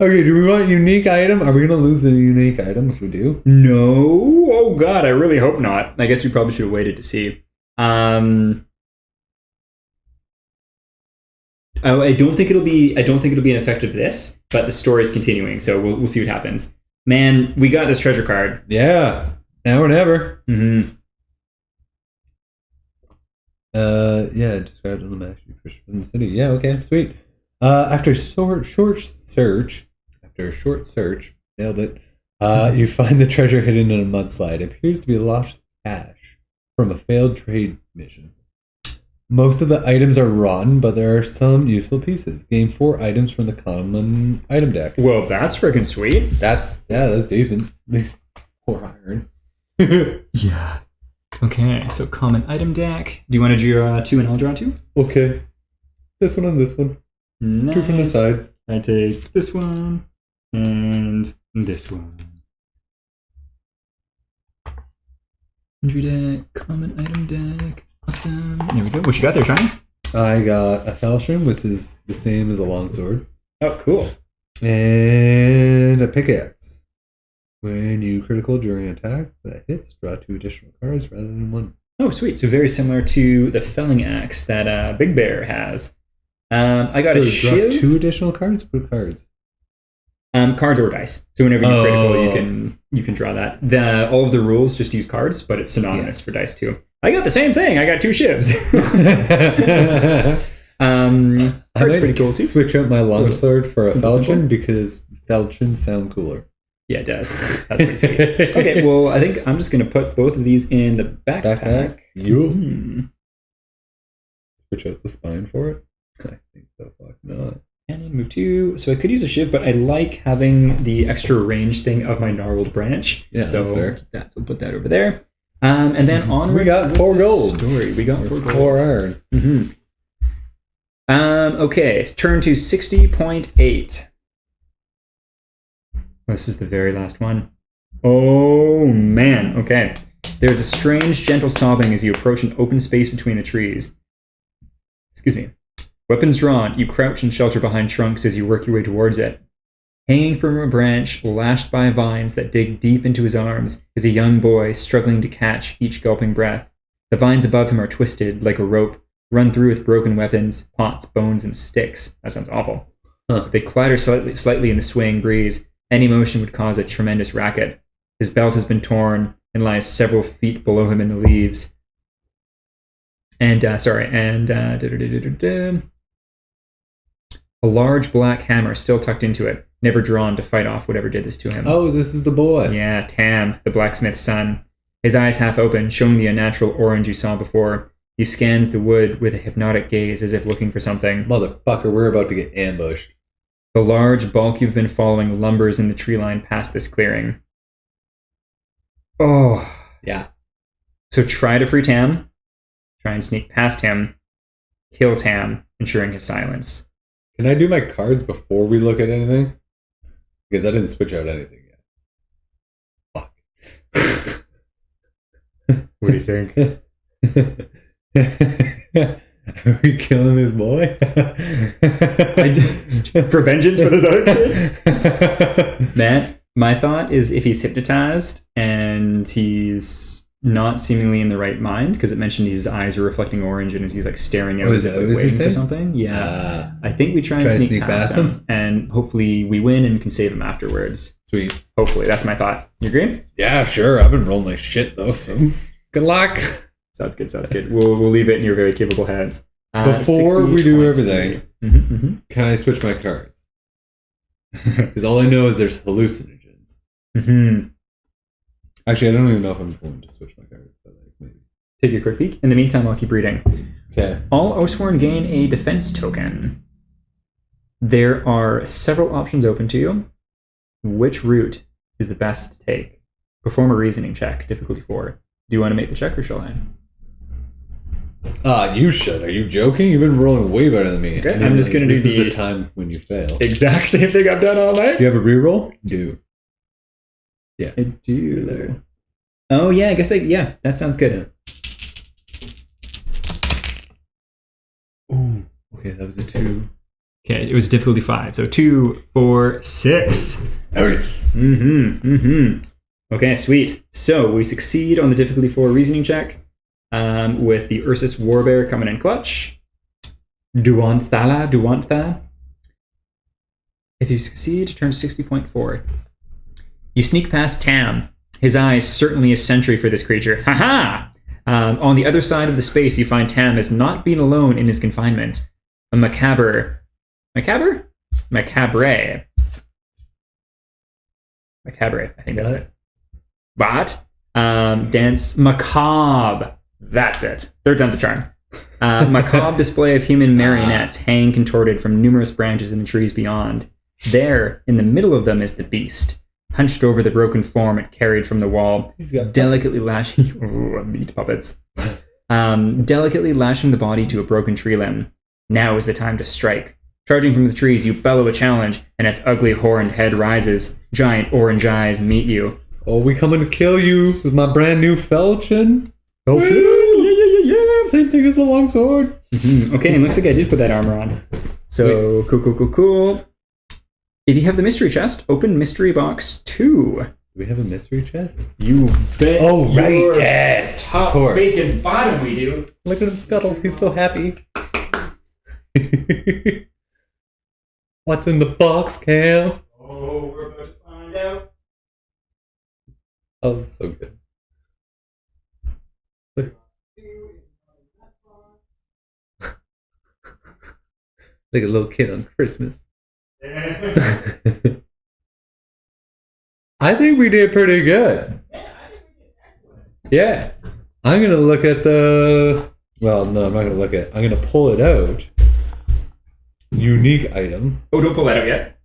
Okay, do we want unique item? Are we gonna lose a unique item if we do? No. Oh god, I really hope not. I guess we probably should have waited to see. I don't think it'll be an effect of this, but the story's continuing, so we'll see what happens. Man, we got this treasure card. Yeah. Now or never. Mm-hmm. Yeah, described on the map. In the city. Yeah, okay, sweet. After a short search, nailed it. You find the treasure hidden in a mudslide. It appears to be lost cash from a failed trade mission. Most of the items are rotten, but there are some useful pieces. Gain 4 items from the common item deck. Well, that's freaking sweet. That's decent. At least 4 iron. Yeah. Okay, so common item deck. Do you want to draw 2 and I'll draw 2? Okay. This one and this one. Nice. 2 from the sides. I take this one and this one. Entry deck, common item deck. Awesome. There we go. What you got there, Johnny? I got a falchion, which is the same as a longsword. Oh, cool. And a pickaxe. When you critical during an attack that hits, draw 2 additional cards rather than 1. Oh, sweet. So very similar to the felling axe that Big Bear has. I got a shiv. Draw 2 additional cards? What cards? Cards or dice. So whenever you critical, you can draw that. All of the rules just use cards, but it's synonymous for dice too. I got the same thing. I got 2 shivs. Cards pretty cool too. Switch out my longsword for a falchion because falchions sound cooler. Yeah, it does. That's pretty sweet. Okay, well, I think I'm just going to put both of these in the backpack. Switch out the spine for it? I think so. Fuck not. And then move 2. So I could use a shiv, but I like having the extra range thing of my gnarled branch. Yeah, so that's fair. So we'll put that over there. And then onwards. We got 4 gold. Story. We got 4 gold. 4 iron. Mm-hmm. Okay, turn to 60.8. This is the very last one. Oh, man. Okay. There's a strange, gentle sobbing as you approach an open space between the trees. Excuse me. Weapons drawn, you crouch and shelter behind trunks as you work your way towards it. Hanging from a branch, lashed by vines that dig deep into his arms, is a young boy struggling to catch each gulping breath. The vines above him are twisted like a rope, run through with broken weapons, pots, bones, and sticks. That sounds awful. Huh. They clatter slightly in the swaying breeze. Any motion would cause a tremendous racket. His belt has been torn and lies several feet below him in the leaves. A large black hammer still tucked into it, never drawn to fight off whatever did this to him. Oh, this is the boy. Yeah, Tam, the blacksmith's son. His eyes half open, showing the unnatural orange you saw before. He scans the wood with a hypnotic gaze as if looking for something. Motherfucker, we're about to get ambushed. The large bulk you've been following lumbers in the tree line past this clearing. Oh. Yeah. So try to free Tam. Try and sneak past him. Kill Tam, ensuring his silence. Can I do my cards before we look at anything? Because I didn't switch out anything yet. Fuck. What do you think? Are we killing this boy? For vengeance for those other kids? Matt, my thought is if he's hypnotized and he's not seemingly in the right mind, because it mentioned his eyes are reflecting orange and he's like staring at us, like, waiting for something. Yeah. I think we try and sneak past him and hopefully we win and can save him afterwards. Sweet. Hopefully. That's my thought. You agree? Yeah, sure. I've been rolling like shit though, so good luck. Sounds good. We'll leave it in your very capable hands. Before we do everything, can I switch my cards? Because all I know is there's hallucinogens. Actually, I don't even know if I'm going to switch my cards, but like maybe. Take a quick peek. In the meantime, I'll keep reading. Okay. All Oathsworn gain a defense token. There are several options open to you. Which route is the best to take? Perform a reasoning check, difficulty 4. Do you want to make the check or shall I? You should. Are you joking? You've been rolling way better than me. Okay. I'm just going to do This is the time when you fail. exact same thing I've done all night. Do you have a reroll? Do. Yeah. I do. There. Oh, yeah, I guess yeah, that sounds good. Ooh. Okay, that was a 2. Okay, it was difficulty 5. So 2, 4, 6. Nice. Okay, sweet. So we succeed on the difficulty 4 reasoning check with the Ursus Warbear coming in clutch. Duantha. If you succeed, turn to 60.4. You sneak past Tam. His eyes certainly a sentry for this creature. Ha-ha! On the other side of the space, you find Tam has not been alone in his confinement. A macabre, I think that's it. What? Dance macabre. That's it. Third time's a charm. Macabre display of human marionettes hang contorted from numerous branches in the trees beyond. There, in the middle of them, is the beast, hunched over the broken form it carried from the wall, delicately lashing meat puppets. Delicately lashing the body to a broken tree limb. Now is the time to strike. Charging from the trees, you bellow a challenge, and its ugly horned head rises. Giant orange eyes meet you. Oh, we coming to kill you with my brand new falchion? Yeah. Same thing as a longsword. Okay, and looks like I did put that armor on. So, cool. If you have the mystery chest, open mystery box 2. Do we have a mystery chest? You bet. Oh, right. Yes. Top of course. bacon bottom we do. Look at him scuttle. He's so happy. What's in the box, Cam? Oh, we're about to find out. Oh, so good. Like a little kid on Christmas. I think we did pretty good. Yeah. I'm going to look at the... Well, no, I'm not going to look at it. I'm going to pull it out. Unique item. Oh, don't pull that out yet.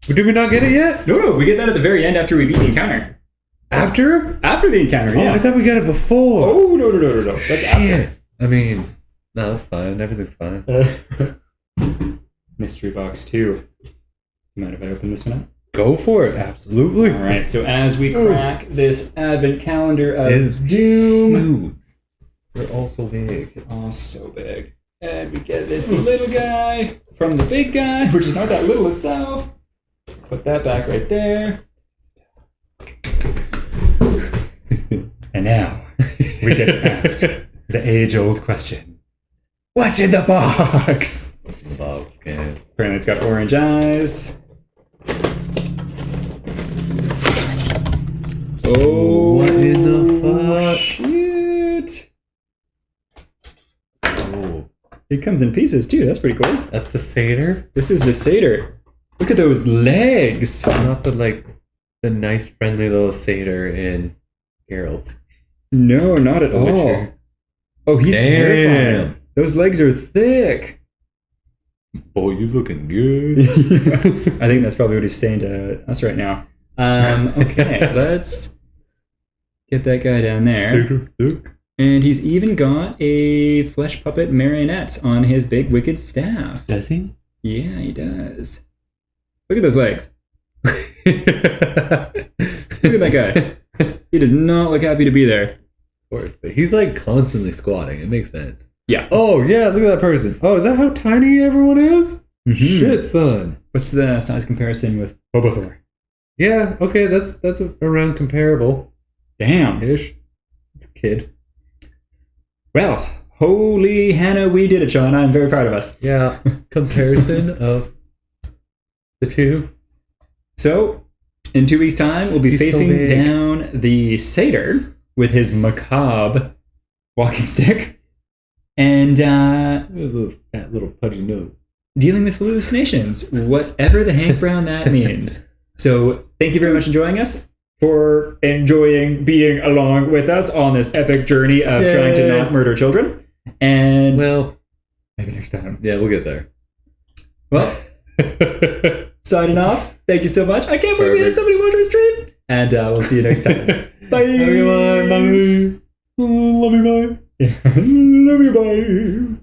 Did we not get it yet? No, we get that at the very end after we beat the encounter. After? After the encounter, yeah. Oh, I thought we got it before. Oh, no. That's after. I mean, no, that's fine. Everything's fine. Mystery box 2. You mind if I open this one up? Go for it. Absolutely. All right, so as we crack this advent calendar of doom. Huge. They're all so big. Oh, so big. And we get this little guy from the big guy, which is not that little itself. Put that back right there. And now we get to ask the age-old question. What's in the box? What's in the box? Okay. Apparently it's got orange eyes. Oh, what in the fuck? Shit. Oh, It comes in pieces too. That's pretty cool. that's the satyr. This is the satyr. Look at those legs. Not the nice, friendly little satyr in Geralt's. No, not at The all. Witcher. Oh, he's Damn. terrifying. Those legs are thick. Boy, you looking good. I think that's probably what he's saying to us right now. Okay, let's get that guy down there. Satyr thick. And he's even got a flesh puppet marionette on his big wicked staff. Does he? Yeah, he does. Look at those legs. Look at that guy. He does not look happy to be there. Of course, but he's like constantly squatting. It makes sense. Yeah. Oh, yeah, look at that person. Oh, is that how tiny everyone is? Mhm. Shit, son. What's the size comparison with Bobothor? Yeah, okay, that's around comparable-ish. Damn. It's a kid. Well, holy Hannah, we did it, Sean. I'm very proud of us. Yeah, comparison of the two. So, in 2 weeks' time, we'll be He's so facing big. down the satyr with his macabre walking stick and There's a fat little pudgy nose. dealing with hallucinations, whatever the Hank Brown that means. So, thank you very much for joining us, for enjoying being along with us on this epic journey of trying to Yay. not murder children. And Well, maybe next time. yeah, we'll get there. Well, signing off. Thank you so much. I can't believe we had Perfect. somebody watch our stream. And we'll see you next time. Bye. Have a good one. Bye. Love you, bye. Love you, bye.